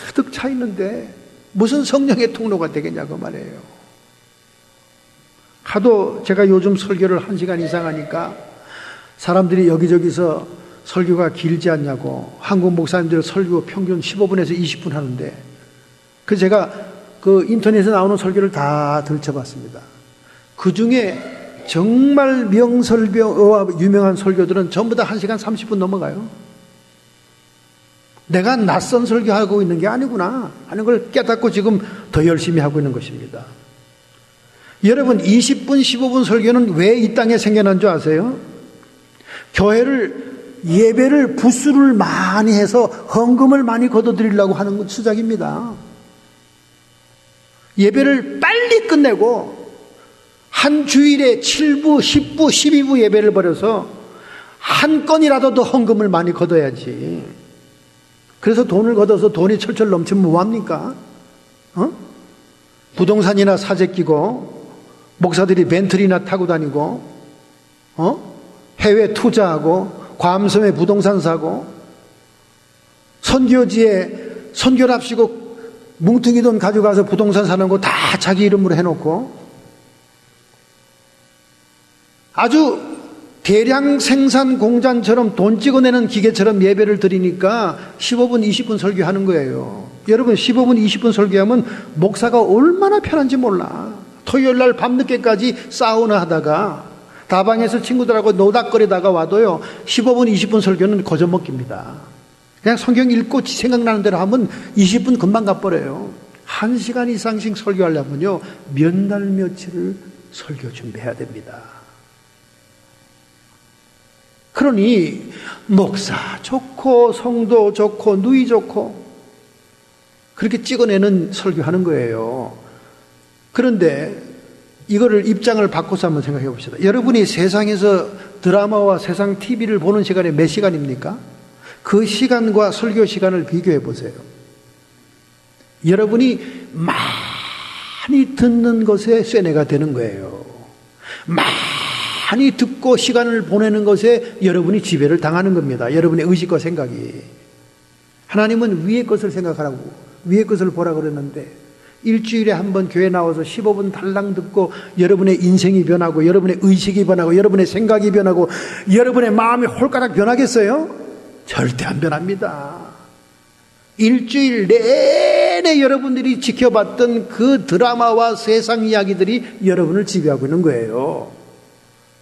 가득 차 있는데 무슨 성령의 통로가 되겠냐 그 말이에요. 하도 제가 요즘 설교를 1시간 이상 하니까 사람들이 여기저기서 설교가 길지 않냐고, 한국 목사님들 설교 평균 15분에서 20분 하는데, 그래서 제가 그 인터넷에 나오는 설교를 다 들춰봤습니다. 그 중에 정말 명설교와 유명한 설교들은 전부 다 1시간 30분 넘어가요. 내가 낯선 설교하고 있는 게 아니구나 하는 걸 깨닫고 지금 더 열심히 하고 있는 것입니다. 여러분, 20분 15분 설교는 왜 이 땅에 생겨난 줄 아세요? 예배를 부수를 많이 해서 헌금을 많이 걷어들이려고 하는 수작입니다. 예배를 빨리 끝내고 한 주일에 7부, 10부, 12부 예배를 벌여서 한 건이라도 더 헌금을 많이 걷어야지. 그래서 돈을 걷어서 돈이 철철 넘치면 뭐합니까? 부동산이나 사재 끼고 목사들이 벤틀리나 타고 다니고 해외 투자하고 괌섬에 부동산 사고 선교지에 선교랍시고 뭉텅이 돈 가져가서 부동산 사는 거 다 자기 이름으로 해놓고 아주 대량 생산 공장처럼 돈 찍어내는 기계처럼 예배를 드리니까 15분 20분 설교하는 거예요. 여러분, 15분 20분 설교하면 목사가 얼마나 편한지 몰라. 토요일날 밤늦게까지 사우나 하다가 다방에서 친구들하고 노닥거리다가 와도요 15분 20분 설교는 거저먹기입니다. 그냥 성경 읽고 생각나는 대로 하면 20분 금방 가버려요. 1시간 이상씩 설교하려면요 몇 날 며칠을 설교 준비해야 됩니다. 그러니 목사 좋고 성도 좋고 누이 좋고 그렇게 찍어내는 설교하는 거예요. 그런데 이거를 입장을 바꿔서 한번 생각해 봅시다. 여러분이 세상에서 드라마와 세상 TV를 보는 시간이 몇 시간입니까? 그 시간과 설교 시간을 비교해 보세요. 여러분이 많이 듣는 것에 쇠뇌가 되는 거예요. 많이 듣고 시간을 보내는 것에 여러분이 지배를 당하는 겁니다. 여러분의 의식과 생각이. 하나님은 위의 것을 생각하라고, 위의 것을 보라고 그랬는데, 일주일에 한 번 교회 나와서 15분 달랑 듣고 여러분의 인생이 변하고, 여러분의 의식이 변하고, 여러분의 생각이 변하고, 여러분의 마음이 홀가닥 변하겠어요? 절대 안 변합니다. 일주일 내내 여러분들이 지켜봤던 그 드라마와 세상 이야기들이 여러분을 지배하고 있는 거예요.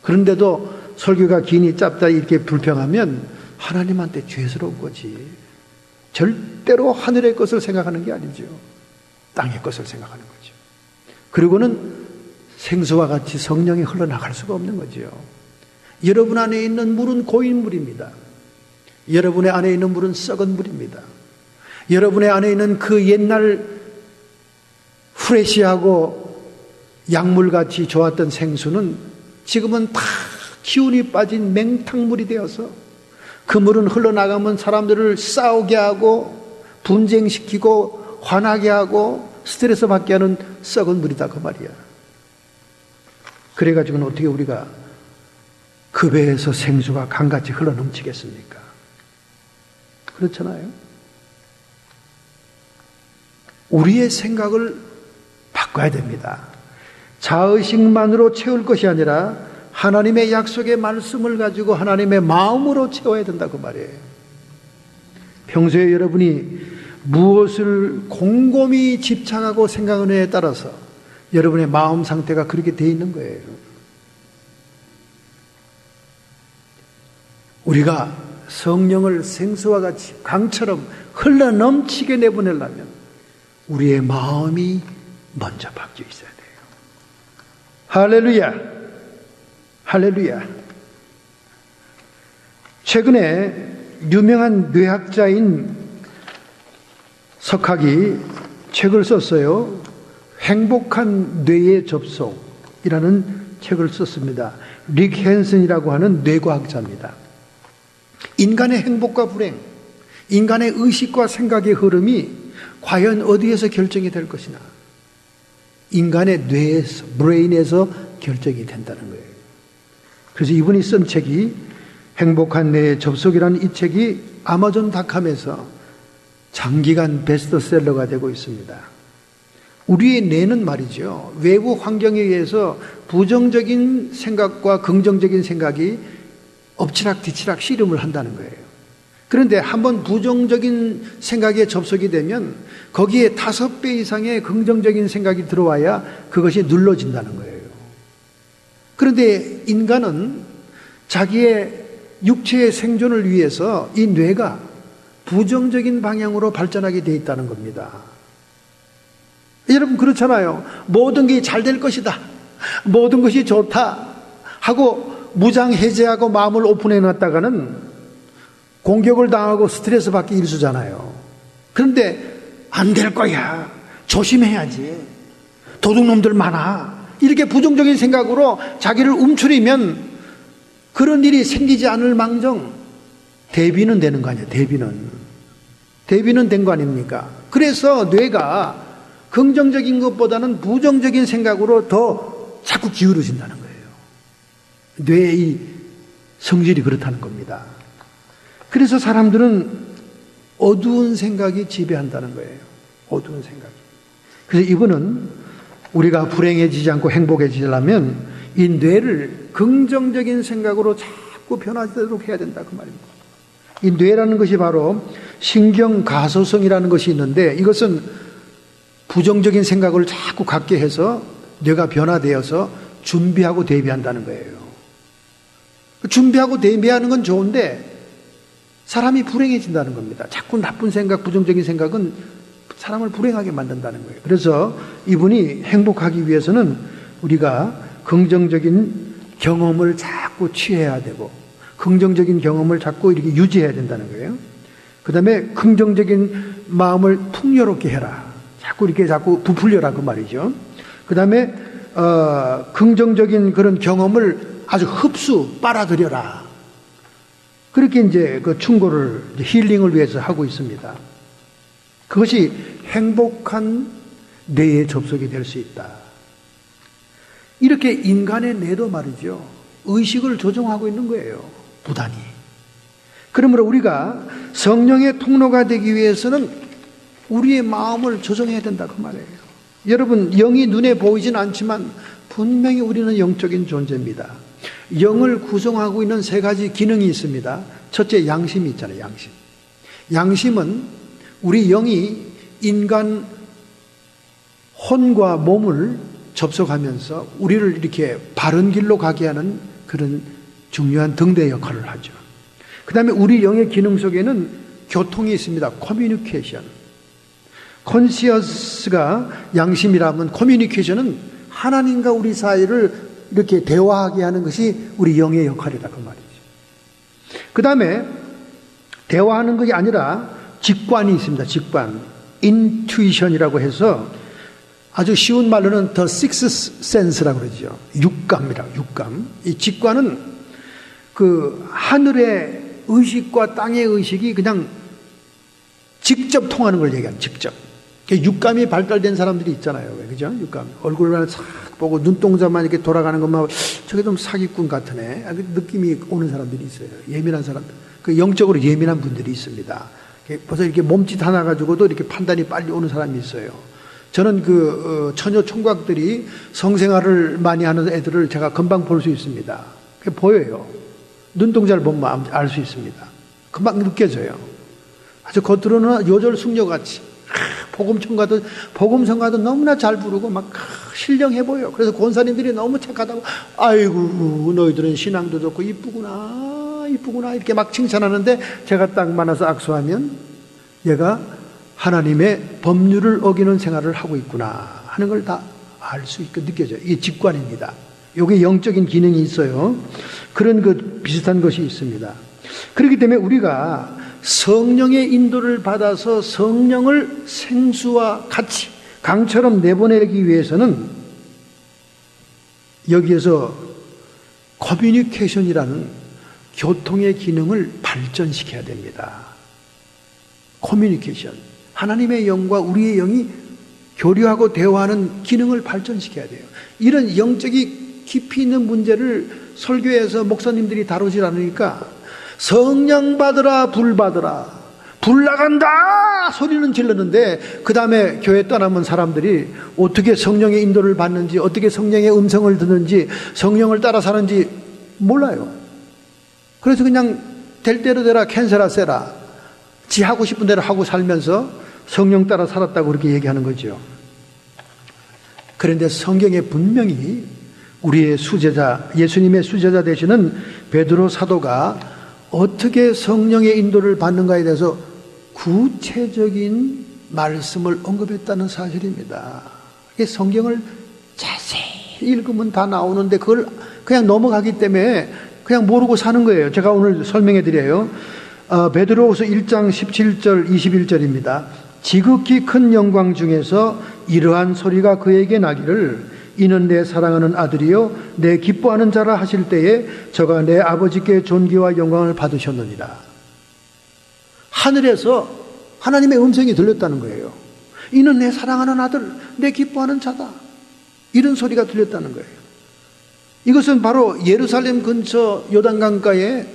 그런데도 설교가 기니 짧다 이렇게 불평하면 하나님한테 죄스러운 거지. 절대로 하늘의 것을 생각하는 게 아니죠. 땅의 것을 생각하는 거죠. 그리고는 생수와 같이 성령이 흘러나갈 수가 없는 거죠. 여러분 안에 있는 물은 고인 물입니다. 여러분의 안에 있는 물은 썩은 물입니다. 여러분의 안에 있는 그 옛날 프레시하고 약물같이 좋았던 생수는 지금은 다 기운이 빠진 맹탕물이 되어서 그 물은 흘러나가면 사람들을 싸우게 하고 분쟁시키고 화나게 하고 스트레스 받게 하는 썩은 물이다 그 말이야. 그래가지고는 어떻게 우리가 그 배에서 생수가 강같이 흘러넘치겠습니까? 그렇잖아요. 우리의 생각을 바꿔야 됩니다. 자의식만으로 채울 것이 아니라 하나님의 약속의 말씀을 가지고 하나님의 마음으로 채워야 된다 그 말이에요. 평소에 여러분이 무엇을 곰곰이 집착하고 생각하느냐에 따라서 여러분의 마음 상태가 그렇게 돼 있는 거예요. 우리가 성령을 생수와 같이 강처럼 흘러넘치게 내보내려면 우리의 마음이 먼저 바뀌어 있어야 돼요. 할렐루야, 할렐루야. 최근에 유명한 뇌학자인 석학이 책을 썼어요. 행복한 뇌의 접속이라는 책을 썼습니다. 릭 헨슨이라고 하는 뇌과학자입니다. 인간의 행복과 불행, 인간의 의식과 생각의 흐름이 과연 어디에서 결정이 될 것이나 인간의 뇌에서, 브레인에서 결정이 된다는 거예요. 그래서 이분이 쓴 책이 행복한 뇌의 접속이라는 이 책이 아마존닷컴에서 장기간 베스트셀러가 되고 있습니다. 우리의 뇌는 말이죠, 외부 환경에 의해서 부정적인 생각과 긍정적인 생각이 엎치락뒤치락 씨름을 한다는 거예요. 그런데 한번 부정적인 생각에 접속이 되면 거기에 5배 이상의 긍정적인 생각이 들어와야 그것이 눌러진다는 거예요. 그런데 인간은 자기의 육체의 생존을 위해서 이 뇌가 부정적인 방향으로 발전하게 돼 있다는 겁니다. 여러분 그렇잖아요. 모든 게 잘 될 것이다, 모든 것이 좋다 하고 무장 해제하고 마음을 오픈해 놨다가는 공격을 당하고 스트레스 받기 일쑤잖아요. 그런데 안 될 거야, 조심해야지, 도둑놈들 많아, 이렇게 부정적인 생각으로 자기를 움츠리면 그런 일이 생기지 않을 망정 대비는 되는 거 아니에요. 대비는 된 거 아닙니까? 그래서 뇌가 긍정적인 것보다는 부정적인 생각으로 더 자꾸 기울어진다는 거예요. 뇌의 성질이 그렇다는 겁니다. 그래서 사람들은 어두운 생각이 지배한다는 거예요. 어두운 생각이. 그래서 이분은 우리가 불행해지지 않고 행복해지려면 이 뇌를 긍정적인 생각으로 자꾸 변화되도록 해야 된다 그 말입니다. 이 뇌라는 것이 바로 신경가소성이라는 것이 있는데, 이것은 부정적인 생각을 자꾸 갖게 해서 뇌가 변화되어서 준비하고 대비한다는 거예요. 준비하고 대비하는 건 좋은데 사람이 불행해진다는 겁니다. 자꾸 나쁜 생각, 부정적인 생각은 사람을 불행하게 만든다는 거예요. 그래서 이분이 행복하기 위해서는 우리가 긍정적인 경험을 자꾸 취해야 되고 긍정적인 경험을 자꾸 이렇게 유지해야 된다는 거예요. 그 다음에 긍정적인 마음을 풍요롭게 해라, 자꾸 부풀려라 그 말이죠. 그 다음에 긍정적인 그런 경험을 아주 흡수 빨아들여라. 그렇게 이제 그 충고를 힐링을 위해서 하고 있습니다. 그것이 행복한 뇌에 접속이 될 수 있다. 이렇게 인간의 뇌도 말이죠, 의식을 조종하고 있는 거예요, 부단히. 그러므로 우리가 성령의 통로가 되기 위해서는 우리의 마음을 조정해야 된다, 그 말이에요. 여러분, 영이 눈에 보이진 않지만 분명히 우리는 영적인 존재입니다. 영을 구성하고 있는 세 가지 기능이 있습니다. 첫째, 양심이 있잖아요, 양심. 양심은 우리 영이 인간 혼과 몸을 접속하면서 우리를 이렇게 바른 길로 가게 하는 그런 중요한 등대 역할을 하죠. 그 다음에 우리 영의 기능 속에는 교통이 있습니다. 커뮤니케이션. 컨시어스가 양심이라면 커뮤니케이션은 하나님과 우리 사이를 이렇게 대화하게 하는 것이 우리 영의 역할이다, 그 말이죠. 그 다음에 대화하는 것이 아니라 직관이 있습니다. 직관. 인투이션이라고 해서 아주 쉬운 말로는 the sixth sense라고 그러죠. 육감이라고, 육감. 이 직관은 그 하늘의 의식과 땅의 의식이 그냥 직접 통하는 걸 얘기하는, 직접. 육감이 발달된 사람들이 있잖아요. 그죠? 육감. 얼굴만 싹 보고 눈동자만 이렇게 돌아가는 것만, 저게 좀 사기꾼 같으네. 느낌이 오는 사람들이 있어요. 예민한 사람들. 그 영적으로 예민한 분들이 있습니다. 벌써 이렇게 몸짓 하나 가지고도 이렇게 판단이 빨리 오는 사람이 있어요. 저는 처녀 총각들이 성생활을 많이 하는 애들을 제가 금방 볼 수 있습니다. 그게 보여요. 눈동자를 보면 알 수 있습니다. 금방 느껴져요. 아주 겉으로는 요절 숙녀같이 복음성가도 너무나 잘 부르고 막 신령해 보여. 그래서 권사님들이 너무 착하다고, 아이고 너희들은 신앙도 좋고 이쁘구나 이렇게 막 칭찬하는데, 제가 딱 만나서 악수하면 얘가 하나님의 법률을 어기는 생활을 하고 있구나 하는 걸 다 알 수 있고 느껴져요. 이게 직관입니다. 이게 영적인 기능이 있어요. 그런 비슷한 것이 있습니다. 그렇기 때문에 우리가 성령의 인도를 받아서 성령을 생수와 같이 강처럼 내보내기 위해서는 여기에서 커뮤니케이션이라는 교통의 기능을 발전시켜야 됩니다. 커뮤니케이션. 하나님의 영과 우리의 영이 교류하고 대화하는 기능을 발전시켜야 돼요. 이런 영적이 깊이 있는 문제를 설교에서 목사님들이 다루질 않으니까 성령 받으라, 불 받으라, 불 나간다 소리는 질렀는데, 그 다음에 교회 떠나면 사람들이 어떻게 성령의 인도를 받는지, 어떻게 성령의 음성을 듣는지, 성령을 따라 사는지 몰라요. 그래서 그냥 될 대로 되라, 캔세라 세라, 지 하고 싶은 대로 하고 살면서 성령 따라 살았다고 그렇게 얘기하는 거죠. 그런데 성경에 분명히 우리의 수제자, 예수님의 수제자 되시는 베드로 사도가 어떻게 성령의 인도를 받는가에 대해서 구체적인 말씀을 언급했다는 사실입니다. 성경을 자세히 읽으면 다 나오는데 그걸 그냥 넘어가기 때문에 그냥 모르고 사는 거예요. 제가 오늘 설명해 드려요. 베드로후서 1장 17절 21절입니다. 지극히 큰 영광 중에서 이러한 소리가 그에게 나기를, 이는 내 사랑하는 아들이요 내 기뻐하는 자라 하실 때에 저가 내 아버지께 존귀와 영광을 받으셨느니라. 하늘에서 하나님의 음성이 들렸다는 거예요. 이는 내 사랑하는 아들, 내 기뻐하는 자다. 이런 소리가 들렸다는 거예요. 이것은 바로 예루살렘 근처 요단강가에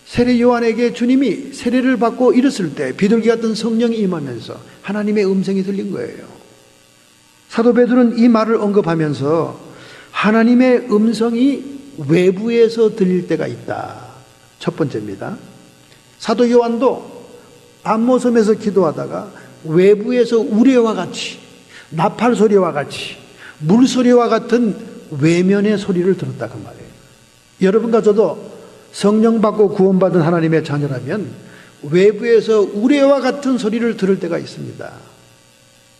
세례 요한에게 주님이 세례를 받고 일었을 때 비둘기 같은 성령이 임하면서 하나님의 음성이 들린 거예요. 사도 베드로는 이 말을 언급하면서 하나님의 음성이 외부에서 들릴 때가 있다. 첫 번째입니다. 사도 요한도 밤모섬에서 기도하다가 외부에서 우레와 같이, 나팔 소리와 같이, 물소리와 같은 외면의 소리를 들었다, 그 말이에요. 여러분과 저도 성령 받고 구원받은 하나님의 자녀라면 외부에서 우레와 같은 소리를 들을 때가 있습니다.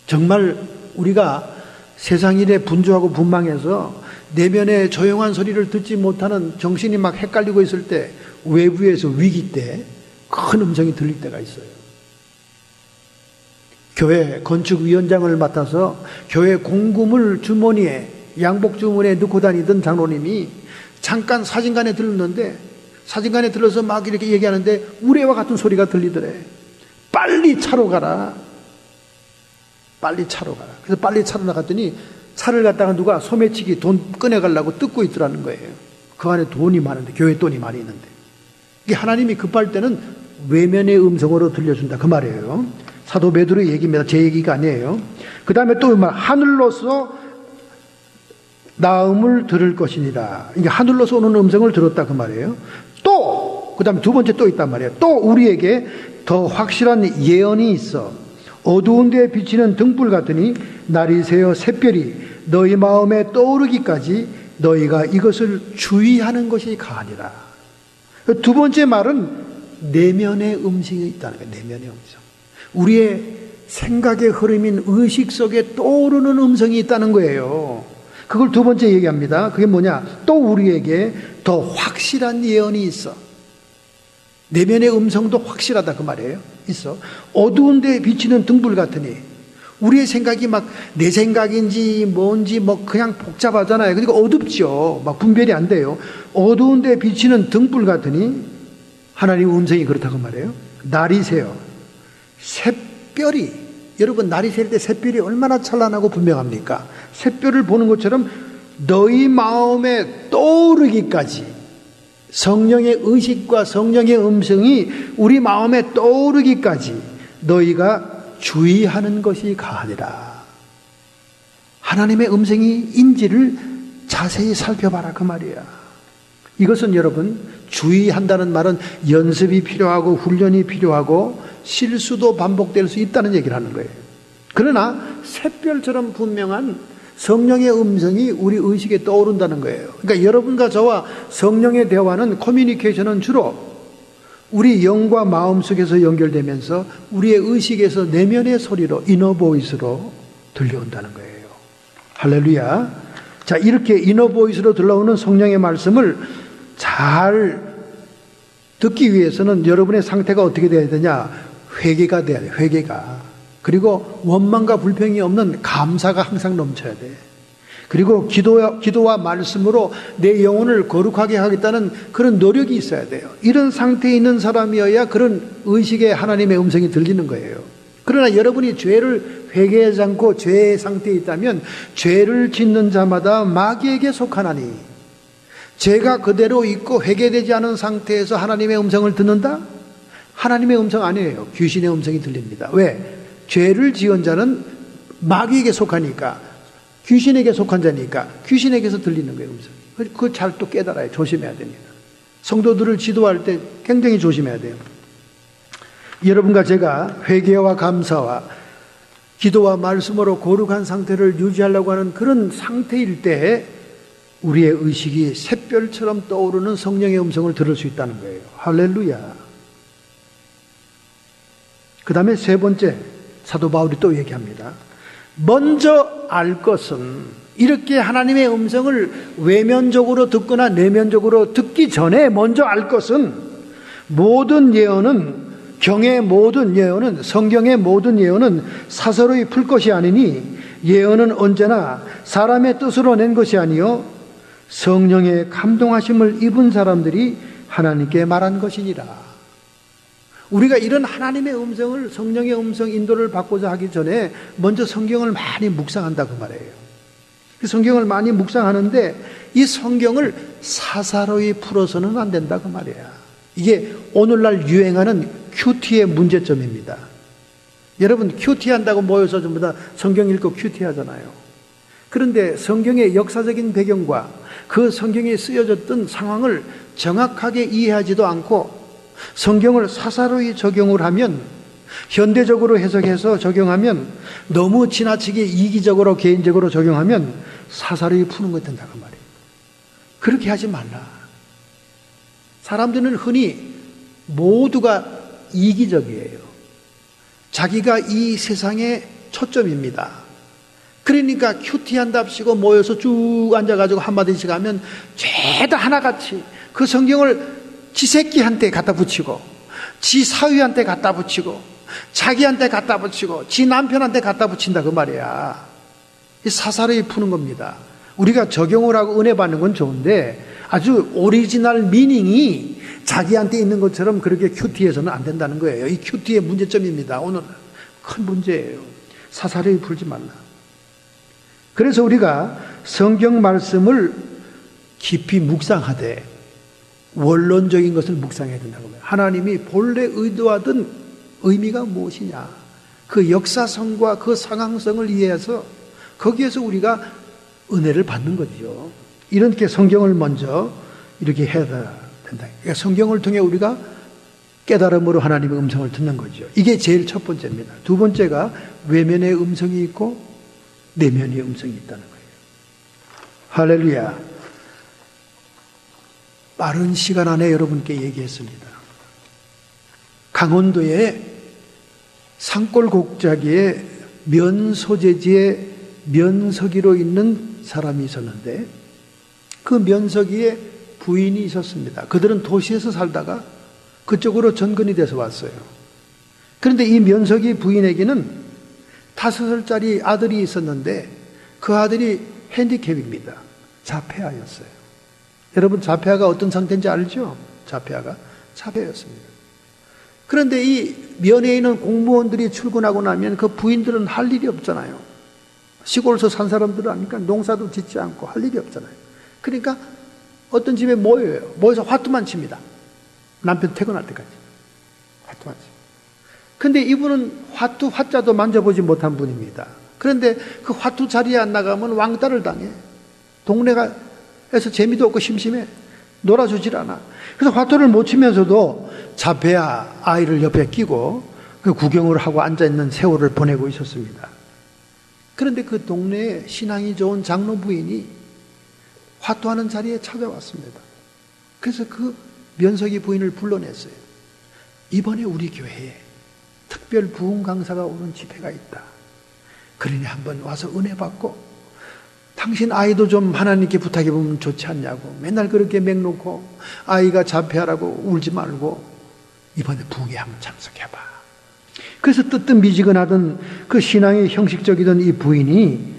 정말 우리가 세상 일에 분주하고 분망해서 내면의 조용한 소리를 듣지 못하는, 정신이 막 헷갈리고 있을 때 외부에서 위기 때 큰 음성이 들릴 때가 있어요. 교회 건축위원장을 맡아서 교회 공금을 주머니에, 양복 주머니에 넣고 다니던 장로님이 잠깐 사진관에 들렀는데 사진관에 들러서 막 이렇게 얘기하는데 우레와 같은 소리가 들리더래. 빨리 차로 가라. 빨리 차로 가라. 그래서 빨리 차로 나갔더니 차를 갖다가 누가 소매치기 돈 꺼내가려고 뜯고 있더라는 거예요. 그 안에 돈이 많은데, 교회 돈이 많이 있는데. 이게 하나님이 급할 때는 외면의 음성으로 들려준다 그 말이에요. 사도 베드로의 얘기입니다. 제 얘기가 아니에요. 그 다음에 또 하늘로서 나음을 들을 것이니라. 이게 하늘로서 오는 음성을 들었다 그 말이에요. 또 그 다음에 두 번째 또 있단 말이에요. 또 우리에게 더 확실한 예언이 있어. 어두운 데에 비치는 등불 같으니 날이 새어 샛별이 너희 마음에 떠오르기까지 너희가 이것을 주의하는 것이 가하니라. 두 번째 말은 내면의 음성이 있다는 거예요. 내면의 음성. 우리의 생각의 흐름인 의식 속에 떠오르는 음성이 있다는 거예요. 그걸 두 번째 얘기합니다. 그게 뭐냐? 또 우리에게 더 확실한 예언이 있어. 내면의 음성도 확실하다 그 말이에요. 있어. 어두운 데 비치는 등불 같으니 우리의 생각이 막 내 생각인지 뭔지 뭐 그냥 복잡하잖아요. 그러니까 어둡죠. 막 분별이 안 돼요. 어두운 데 비치는 등불 같으니 하나님의 음성이 그렇다고 말해요. 날이 새요. 샛별이, 여러분 날이 셀 때 샛별이 얼마나 찬란하고 분명합니까? 샛별을 보는 것처럼 너희 마음에 떠오르기까지, 성령의 의식과 성령의 음성이 우리 마음에 떠오르기까지 너희가 주의하는 것이 가하니라. 하나님의 음성인지를 자세히 살펴봐라 그 말이야. 이것은 여러분, 주의한다는 말은 연습이 필요하고 훈련이 필요하고 실수도 반복될 수 있다는 얘기를 하는 거예요. 그러나 샛별처럼 분명한 성령의 음성이 우리 의식에 떠오른다는 거예요. 그러니까 여러분과 저와 성령의 대화는, 커뮤니케이션은 주로 우리 영과 마음 속에서 연결되면서 우리의 의식에서 내면의 소리로, 이너 보이스로 들려온다는 거예요. 할렐루야. 자, 이렇게 이너 보이스로 들려오는 성령의 말씀을 잘 듣기 위해서는 여러분의 상태가 어떻게 돼야 되냐? 회개가 돼야 돼. 회개가. 그리고 원망과 불평이 없는 감사가 항상 넘쳐야 돼. 그리고 기도와 말씀으로 내 영혼을 거룩하게 하겠다는 그런 노력이 있어야 돼요. 이런 상태에 있는 사람이어야 그런 의식에 하나님의 음성이 들리는 거예요. 그러나 여러분이 죄를 회개하지 않고 죄의 상태에 있다면 죄를 짓는 자마다 마귀에게 속하나니, 죄가 그대로 있고 회개되지 않은 상태에서 하나님의 음성을 듣는다? 하나님의 음성 아니에요. 귀신의 음성이 들립니다. 왜? 죄를 지은 자는 마귀에게 속하니까, 귀신에게 속한 자니까 귀신에게서 들리는 거예요, 음성. 그걸 잘 또 깨달아야, 조심해야 됩니다. 성도들을 지도할 때 굉장히 조심해야 돼요. 여러분과 제가 회개와 감사와 기도와 말씀으로 거룩한 상태를 유지하려고 하는 그런 상태일 때 우리의 의식이 샛별처럼 떠오르는 성령의 음성을 들을 수 있다는 거예요. 할렐루야. 그 다음에 세 번째, 사도 바울이 또 얘기합니다. 먼저 알 것은, 이렇게 하나님의 음성을 외면적으로 듣거나 내면적으로 듣기 전에 먼저 알 것은, 모든 예언은, 경의 모든 예언은, 성경의 모든 예언은 사서로이 풀 것이 아니니 예언은 언제나 사람의 뜻으로 낸 것이 아니요 성령의 감동하심을 입은 사람들이 하나님께 말한 것이니라. 우리가 이런 하나님의 음성을, 성령의 음성 인도를 받고자 하기 전에 먼저 성경을 많이 묵상한다 그 말이에요. 성경을 많이 묵상하는데 이 성경을 사사로이 풀어서는 안 된다 그 말이야. 이게 오늘날 유행하는 큐티의 문제점입니다. 여러분, 큐티 한다고 모여서 전부 다 성경 읽고 큐티 하잖아요. 그런데 성경의 역사적인 배경과 그 성경에 쓰여졌던 상황을 정확하게 이해하지도 않고 성경을 사사로이 적용을 하면, 현대적으로 해석해서 적용하면, 너무 지나치게 이기적으로 개인적으로 적용하면 사사로이 푸는 것 된다 그 말이에요. 그렇게 하지 말라. 사람들은 흔히 모두가 이기적이에요. 자기가 이 세상의 초점입니다. 그러니까 큐티한답시고 모여서 쭉 앉아가지고 한마디씩 하면 죄다 하나같이 그 성경을 지 새끼한테 갖다 붙이고, 지 사위한테 갖다 붙이고, 자기한테 갖다 붙이고, 지 남편한테 갖다 붙인다 그 말이야. 이 사사로이 푸는 겁니다. 우리가 적용을 하고 은혜 받는 건 좋은데 아주 오리지널 미닝이 자기한테 있는 것처럼 그렇게 큐티해서는 안 된다는 거예요. 이 큐티의 문제점입니다. 오늘 큰 문제예요. 사사로이 풀지 말라. 그래서 우리가 성경 말씀을 깊이 묵상하되 원론적인 것을 묵상해야 된다고 합니다. 하나님이 본래 의도하던 의미가 무엇이냐, 그 역사성과 그 상황성을 이해해서 거기에서 우리가 은혜를 받는 거죠. 이렇게 성경을 먼저 이렇게 해야 된다. 그러니까 성경을 통해 우리가 깨달음으로 하나님의 음성을 듣는 거죠. 이게 제일 첫 번째입니다. 두 번째가 외면의 음성이 있고 내면의 음성이 있다는 거예요. 할렐루야. 빠른 시간 안에 여러분께 얘기했습니다. 강원도의 산골 곡자기에 면소재지에 면석이로 있는 사람이 있었는데 그 면석이에 부인이 있었습니다. 그들은 도시에서 살다가 그쪽으로 전근이 돼서 왔어요. 그런데 이 면석이 부인에게는 5살짜리 아들이 있었는데 그 아들이 핸디캡입니다. 자폐아였어요. 여러분, 자폐아가 어떤 상태인지 알죠? 자폐아가 자폐였습니다. 그런데 이 면에 있는 공무원들이 출근하고 나면 그 부인들은 할 일이 없잖아요. 시골에서 산 사람들은 아니까 농사도 짓지 않고 할 일이 없잖아요. 그러니까 어떤 집에 모여요. 모여서 화투만 칩니다. 남편 퇴근할 때까지 화투만 칩니다. 근데 이분은 화자도 만져보지 못한 분입니다. 그런데 그 화투 자리에 안 나가면 왕따를 당해. 동네가에서 재미도 없고 심심해. 놀아주질 않아. 그래서 화투를 못 치면서도 자폐아 아이를 옆에 끼고 그 구경을 하고 앉아있는 세월을 보내고 있었습니다. 그런데 그 동네에 신앙이 좋은 장로 부인이 화투하는 자리에 찾아왔습니다. 그래서 그 면석이 부인을 불러냈어요. 이번에 우리 교회에 특별 부흥 강사가 오는 집회가 있다. 그러니 한번 와서 은혜 받고 당신 아이도 좀 하나님께 부탁해 보면 좋지 않냐고. 맨날 그렇게 맹놓고 아이가 자폐하라고 울지 말고 이번에 부흥에 한번 참석해봐. 그래서 뜨뜻미지근하던 그 신앙이 형식적이던 이 부인이,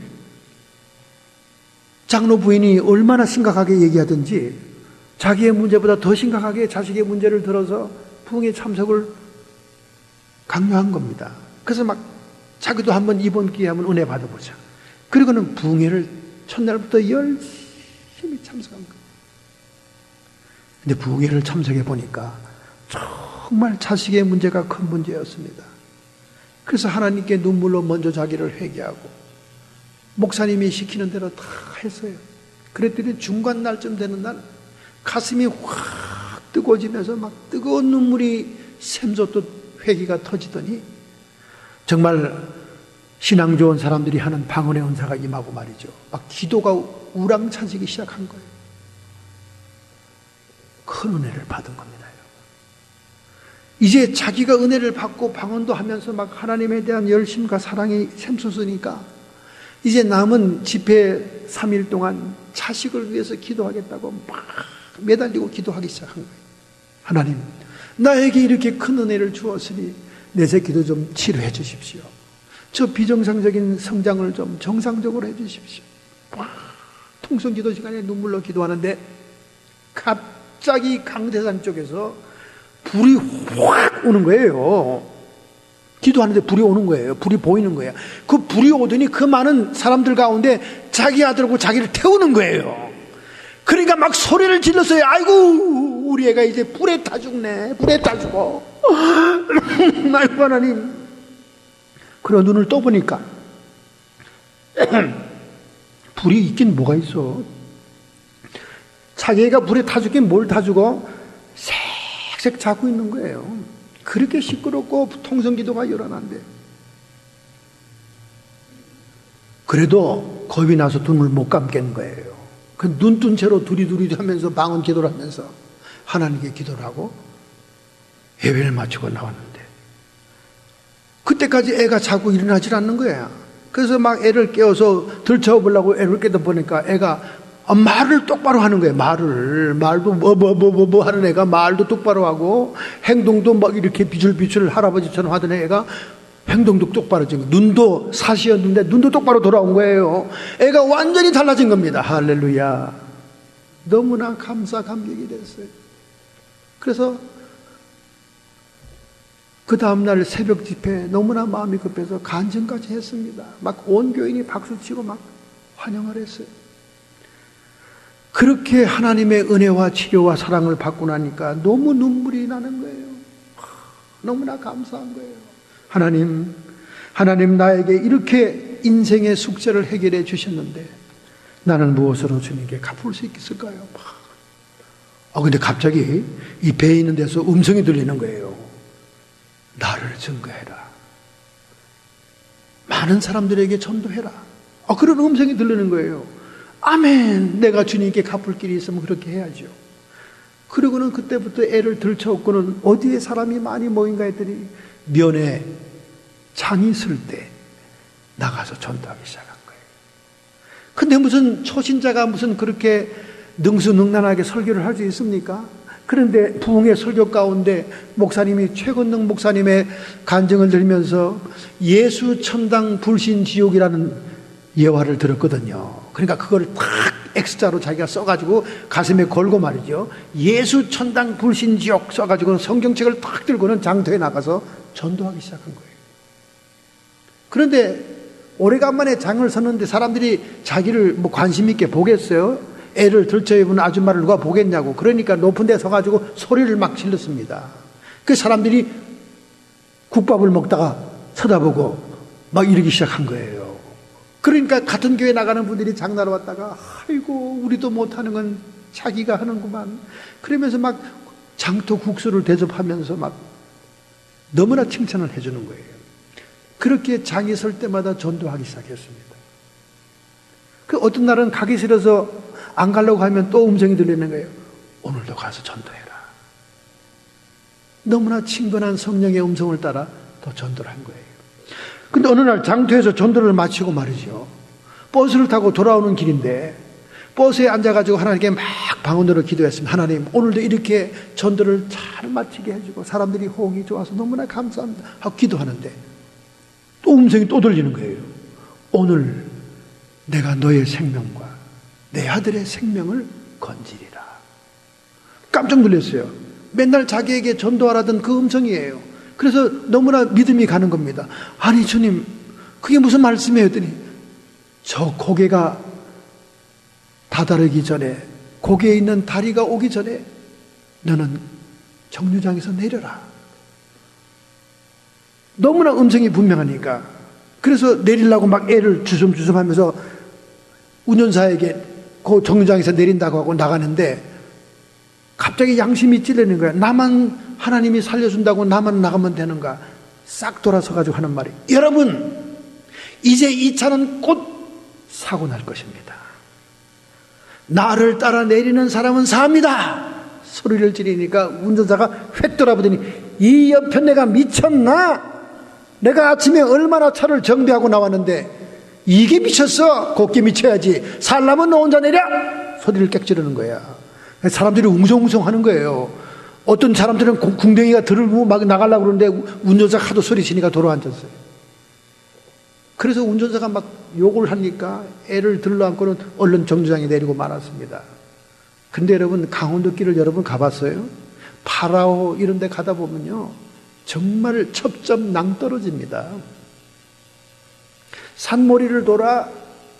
장로 부인이 얼마나 심각하게 얘기하든지 자기의 문제보다 더 심각하게 자식의 문제를 들어서 부흥에 참석을 강요한 겁니다. 그래서 막 자기도 한번 이번 기회에 한번 은혜 받아보자. 그리고는 부흥회를 첫날부터 열심히 참석한 거예요. 근데 부흥회를 참석해 보니까 정말 자식의 문제가 큰 문제였습니다. 그래서 하나님께 눈물로 먼저 자기를 회개하고 목사님이 시키는 대로 다 했어요. 그랬더니 중간 날쯤 되는 날 가슴이 확 뜨거워지면서 막 뜨거운 눈물이 샘솟듯 회개가 터지더니 정말 신앙 좋은 사람들이 하는 방언의 은사가 임하고 말이죠. 막 기도가 우랑차지기 시작한 거예요. 큰 은혜를 받은 겁니다. 이제 자기가 은혜를 받고 방언도 하면서 막 하나님에 대한 열심과 사랑이 샘솟으니까 이제 남은 집회 3일 동안 자식을 위해서 기도하겠다고 막 매달리고 기도하기 시작한 거예요. 하나님, 나에게 이렇게 큰 은혜를 주었으니 내 새끼도 좀 치료해 주십시오. 저 비정상적인 성장을 좀 정상적으로 해 주십시오. 통성기도 시간에 눈물로 기도하는데 갑자기 강대산 쪽에서 불이 확 오는 거예요. 기도하는데 불이 오는 거예요. 불이 보이는 거예요. 그 불이 오더니 그 많은 사람들 가운데 자기 아들하고 자기를 태우는 거예요. 그러니까 막 소리를 질렀어요. 아이고, 우리 애가 이제 불에 타 죽네. 불에 타 죽어. 아이고, 하나님. 그리고 눈을 떠보니까 불이 있긴 뭐가 있어. 자기가 불에 타 죽긴 뭘 타 죽어? 색색 자고 있는 거예요. 그렇게 시끄럽고 통성기도가 일어난대. 그래도 겁이 나서 눈을 못 감겠는 거예요. 그 눈 뜬 채로 두리두리 하면서 방언 기도를 하면서 하나님께 기도를 하고 예배를 마치고 나왔는데 그때까지 애가 자고 일어나질 않는 거야. 그래서 막 애를 깨워서 들쳐보려고 애를 깨다 보니까 애가 말을 똑바로 하는 거예요. 말도 뭐 하는 애가 말도 똑바로 하고 행동도 막 이렇게 비출비출 할아버지처럼 하던 애가 행동도 똑바로 지금 눈도 사시였는데 눈도 똑바로 돌아온 거예요. 애가 완전히 달라진 겁니다. 할렐루야. 너무나 감격이 됐어요. 그래서 그 다음날 새벽 집회 너무나 마음이 급해서 간증까지 했습니다. 막 온 교인이 박수치고 막 환영을 했어요. 그렇게 하나님의 은혜와 치료와 사랑을 받고 나니까 너무 눈물이 나는 거예요. 너무나 감사한 거예요. 하나님 나에게 이렇게 인생의 숙제를 해결해 주셨는데 나는 무엇으로 주님께 갚을 수 있을까요? 근데 갑자기 이 배에 있는 데서 음성이 들리는 거예요. 나를 증거해라. 많은 사람들에게 전도해라. 그런 음성이 들리는 거예요. 아멘. 내가 주님께 갚을 길이 있으면 그렇게 해야죠. 그리고는 그때부터 애를 들쳐업고는 어디에 사람이 많이 모인가 했더니 면에 장이 쓸 때 나가서 전도하기 시작한 거예요. 근데 무슨 초신자가 무슨 그렇게 능수능란하게 설교를 할 수 있습니까? 그런데 부흥의 설교 가운데 목사님이 최건능 목사님의 간증을 들으면서 예수 천당 불신 지옥이라는 예화를 들었거든요. 그러니까 그걸 탁 X자로 자기가 써가지고 가슴에 걸고 말이죠. 예수 천당 불신 지옥 써가지고 성경책을 탁 들고는 장터에 나가서 전도하기 시작한 거예요. 그런데 오래간만에 장을 섰는데 사람들이 자기를 관심 있게 보겠어요? 애를 들쳐 입은 아줌마를 누가 보겠냐고. 그러니까 높은 데 서가지고 소리를 막 질렀습니다. 그 사람들이 국밥을 먹다가 쳐다보고 막 이러기 시작한 거예요. 그러니까 같은 교회 나가는 분들이 장나러 왔다가 아이고 우리도 못하는 건 자기가 하는구만. 그러면서 막 장터 국수를 대접하면서 막 너무나 칭찬을 해주는 거예요. 그렇게 장이 설 때마다 전도하기 시작했습니다. 그 어떤 날은 가기 싫어서 안 가려고 하면 또 음성이 들리는 거예요. 오늘도 가서 전도해라. 너무나 친근한 성령의 음성을 따라 더 전도를 한 거예요. 근데 어느 날 장터에서 전도를 마치고 말이죠. 버스를 타고 돌아오는 길인데 버스에 앉아가지고 하나님께 막 방언으로 기도했습니다. 하나님 오늘도 이렇게 전도를 잘 마치게 해주고 사람들이 호응이 좋아서 너무나 감사합니다 하고 기도하는데 또 음성이 또 들리는 거예요. 오늘 내가 너의 생명과 내 아들의 생명을 건지리라. 깜짝 놀랐어요. 맨날 자기에게 전도하라던 그 음성이에요. 그래서 너무나 믿음이 가는 겁니다. 아니 주님 그게 무슨 말씀이에요? 했더니 저 고개가 다다르기 전에 고개에 있는 다리가 오기 전에 너는 정류장에서 내려라. 너무나 음성이 분명하니까 그래서 내리려고 막 애를 주섬주섬 하면서 운전사에게 그 정류장에서 내린다고 하고 나가는데 갑자기 양심이 찔리는 거야. 나만 하나님이 살려준다고 나만 나가면 되는가. 싹 돌아서 가지고 하는 말이 여러분 이제 이 차는 곧 사고 날 것입니다. 나를 따라 내리는 사람은 삽니다. 소리를 지르니까 운전사가 획 돌아보더니 이 옆에 내가 미쳤나? 내가 아침에 얼마나 차를 정비하고 나왔는데 이게 미쳤어? 곱게 미쳐야지. 살라면 너 혼자 내려! 소리를 꽥 지르는 거야. 사람들이 웅성웅성 하는 거예요. 어떤 사람들은 궁뎅이가 들고 막 나가려고 그러는데 운전사가 하도 소리치니까 돌아앉았어요. 그래서 운전사가 막 욕을 하니까 애를 들러안고는 얼른 정류장에 내리고 말았습니다. 근데 여러분 강원도길을 여러분 가봤어요? 파라오 이런 데 가다 보면요 정말 첩첩 낭떠러집니다. 산모리를 돌아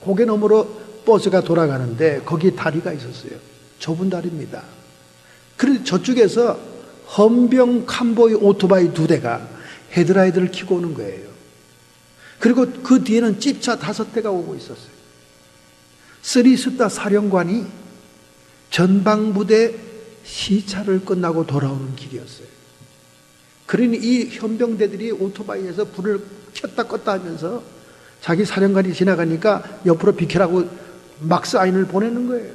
고개 너머로 버스가 돌아가는데 거기에 다리가 있었어요. 좁은 다리입니다. 그런데 저쪽에서 헌병 캄보이 오토바이 2대가 헤드라이트를 켜고 오는 거예요. 그리고 그 뒤에는 찝차 5대가 오고 있었어요. 쓰리스타 사령관이 전방부대 시차를 끝나고 돌아오는 길이었어요. 그러니 이 현병대들이 오토바이에서 불을 켰다 껐다 하면서 자기 사령관이 지나가니까 옆으로 비켜라고 막 사인을 보내는 거예요.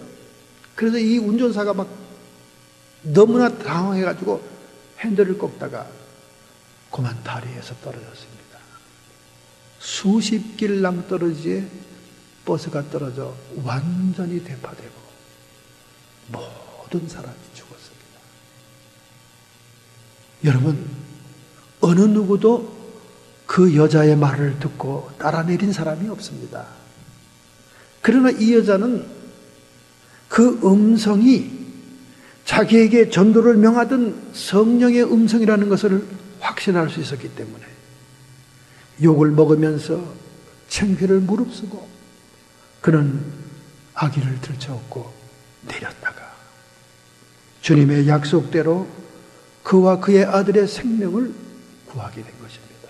그래서 이 운전사가 막 너무나 당황해가지고 핸들을 꺾다가 그만 다리에서 떨어졌습니다. 수십 길 낭떠러지에 버스가 떨어져 완전히 대파되고 모든 사람이 죽었습니다. 여러분 어느 누구도 그 여자의 말을 듣고 따라 내린 사람이 없습니다. 그러나 이 여자는 그 음성이 자기에게 전도를 명하던 성령의 음성이라는 것을 확신할 수 있었기 때문에 욕을 먹으면서 창피를 무릅쓰고 그는 아기를 들쳐업고 내렸다가 주님의 약속대로 그와 그의 아들의 생명을 구하게 된 것입니다.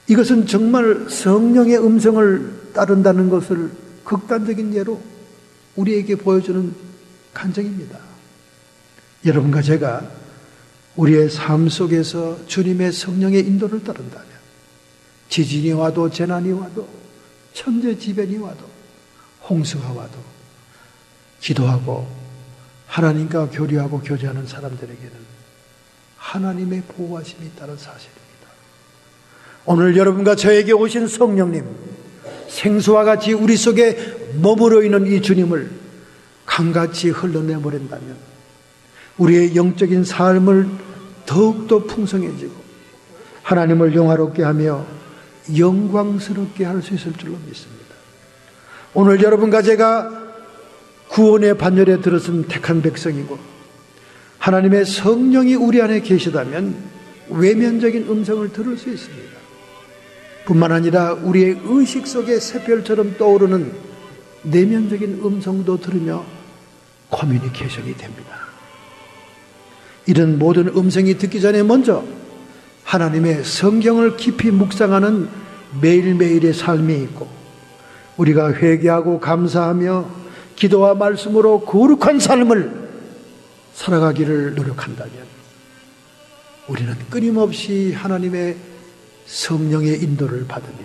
이것은 정말 성령의 음성을 따른다는 것을 극단적인 예로 우리에게 보여주는 간증입니다. 여러분과 제가 우리의 삶 속에서 주님의 성령의 인도를 따른다면 지진이 와도 재난이 와도 천재지변이 와도 홍수가 와도 기도하고 하나님과 교류하고 교제하는 사람들에게는 하나님의 보호하심이 있다는 사실입니다. 오늘 여러분과 저에게 오신 성령님, 생수와 같이 우리 속에 머무르 있는 이 주님을 강같이 흘러내버린다면 우리의 영적인 삶을 더욱더 풍성해지고 하나님을 영화롭게 하며 영광스럽게 할 수 있을 줄로 믿습니다. 오늘 여러분과 제가 구원의 반열에 들어선 택한 백성이고 하나님의 성령이 우리 안에 계시다면 외면적인 음성을 들을 수 있습니다. 뿐만 아니라 우리의 의식 속에 새별처럼 떠오르는 내면적인 음성도 들으며 커뮤니케이션이 됩니다. 이런 모든 음성이 듣기 전에 먼저 하나님의 성경을 깊이 묵상하는 매일매일의 삶이 있고 우리가 회개하고 감사하며 기도와 말씀으로 거룩한 삶을 살아가기를 노력한다면 우리는 끊임없이 하나님의 성령의 인도를 받으며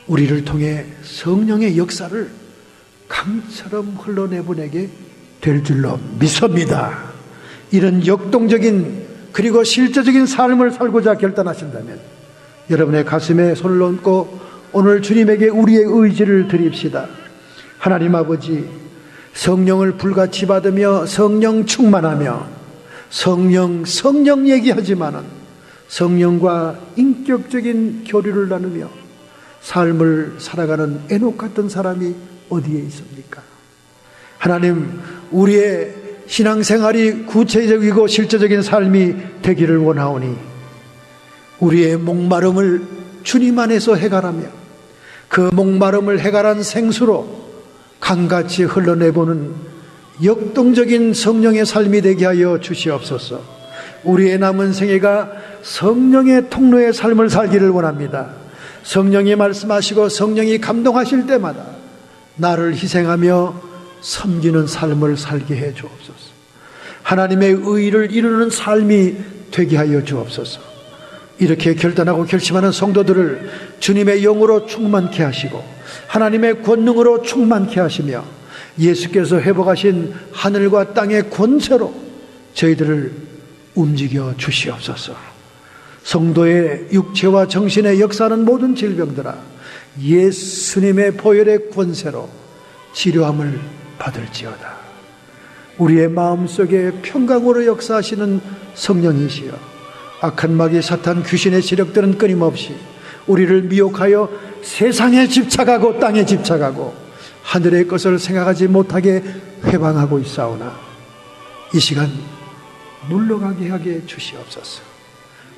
우리를 통해 성령의 역사를 강처럼 흘러내보내게 될 줄로 믿습니다. 이런 역동적인 그리고 실제적인 삶을 살고자 결단하신다면 여러분의 가슴에 손을 얹고 오늘 주님에게 우리의 의지를 드립시다. 하나님 아버지, 성령을 불같이 받으며 성령 충만하며 성령 얘기하지만은 성령과 인격적인 교류를 나누며 삶을 살아가는 에녹 같은 사람이 어디에 있습니까? 하나님, 우리의 신앙생활이 구체적이고 실제적인 삶이 되기를 원하오니 우리의 목마름을 주님 안에서 해결하며 그 목마름을 해결한 생수로 강같이 흘러내보는 역동적인 성령의 삶이 되게 하여 주시옵소서. 우리의 남은 생애가 성령의 통로의 삶을 살기를 원합니다. 성령이 말씀하시고 성령이 감동하실 때마다 나를 희생하며 섬기는 삶을 살게 해 주옵소서. 하나님의 의를 이루는 삶이 되게 하여 주옵소서. 이렇게 결단하고 결심하는 성도들을 주님의 영으로 충만케 하시고 하나님의 권능으로 충만케 하시며 예수께서 회복하신 하늘과 땅의 권세로 저희들을 움직여 주시옵소서. 성도의 육체와 정신의 역사하는 모든 질병들아 예수님의 보혈의 권세로 치료함을 받을지어다. 우리의 마음속에 평강으로 역사하시는 성령이시여, 악한 마귀 사탄 귀신의 세력들은 끊임없이 우리를 미혹하여 세상에 집착하고 땅에 집착하고 하늘의 것을 생각하지 못하게 회방하고 있사오나 이 시간 물러가게 하게 주시옵소서.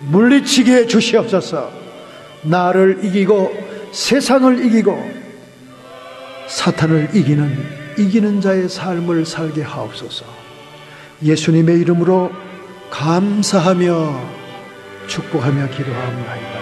물리치게 해 주시옵소서. 나를 이기고 세상을 이기고 사탄을 이기는 자의 삶을 살게 하옵소서. 예수님의 이름으로 감사하며 축복하며 기도하옵나이다.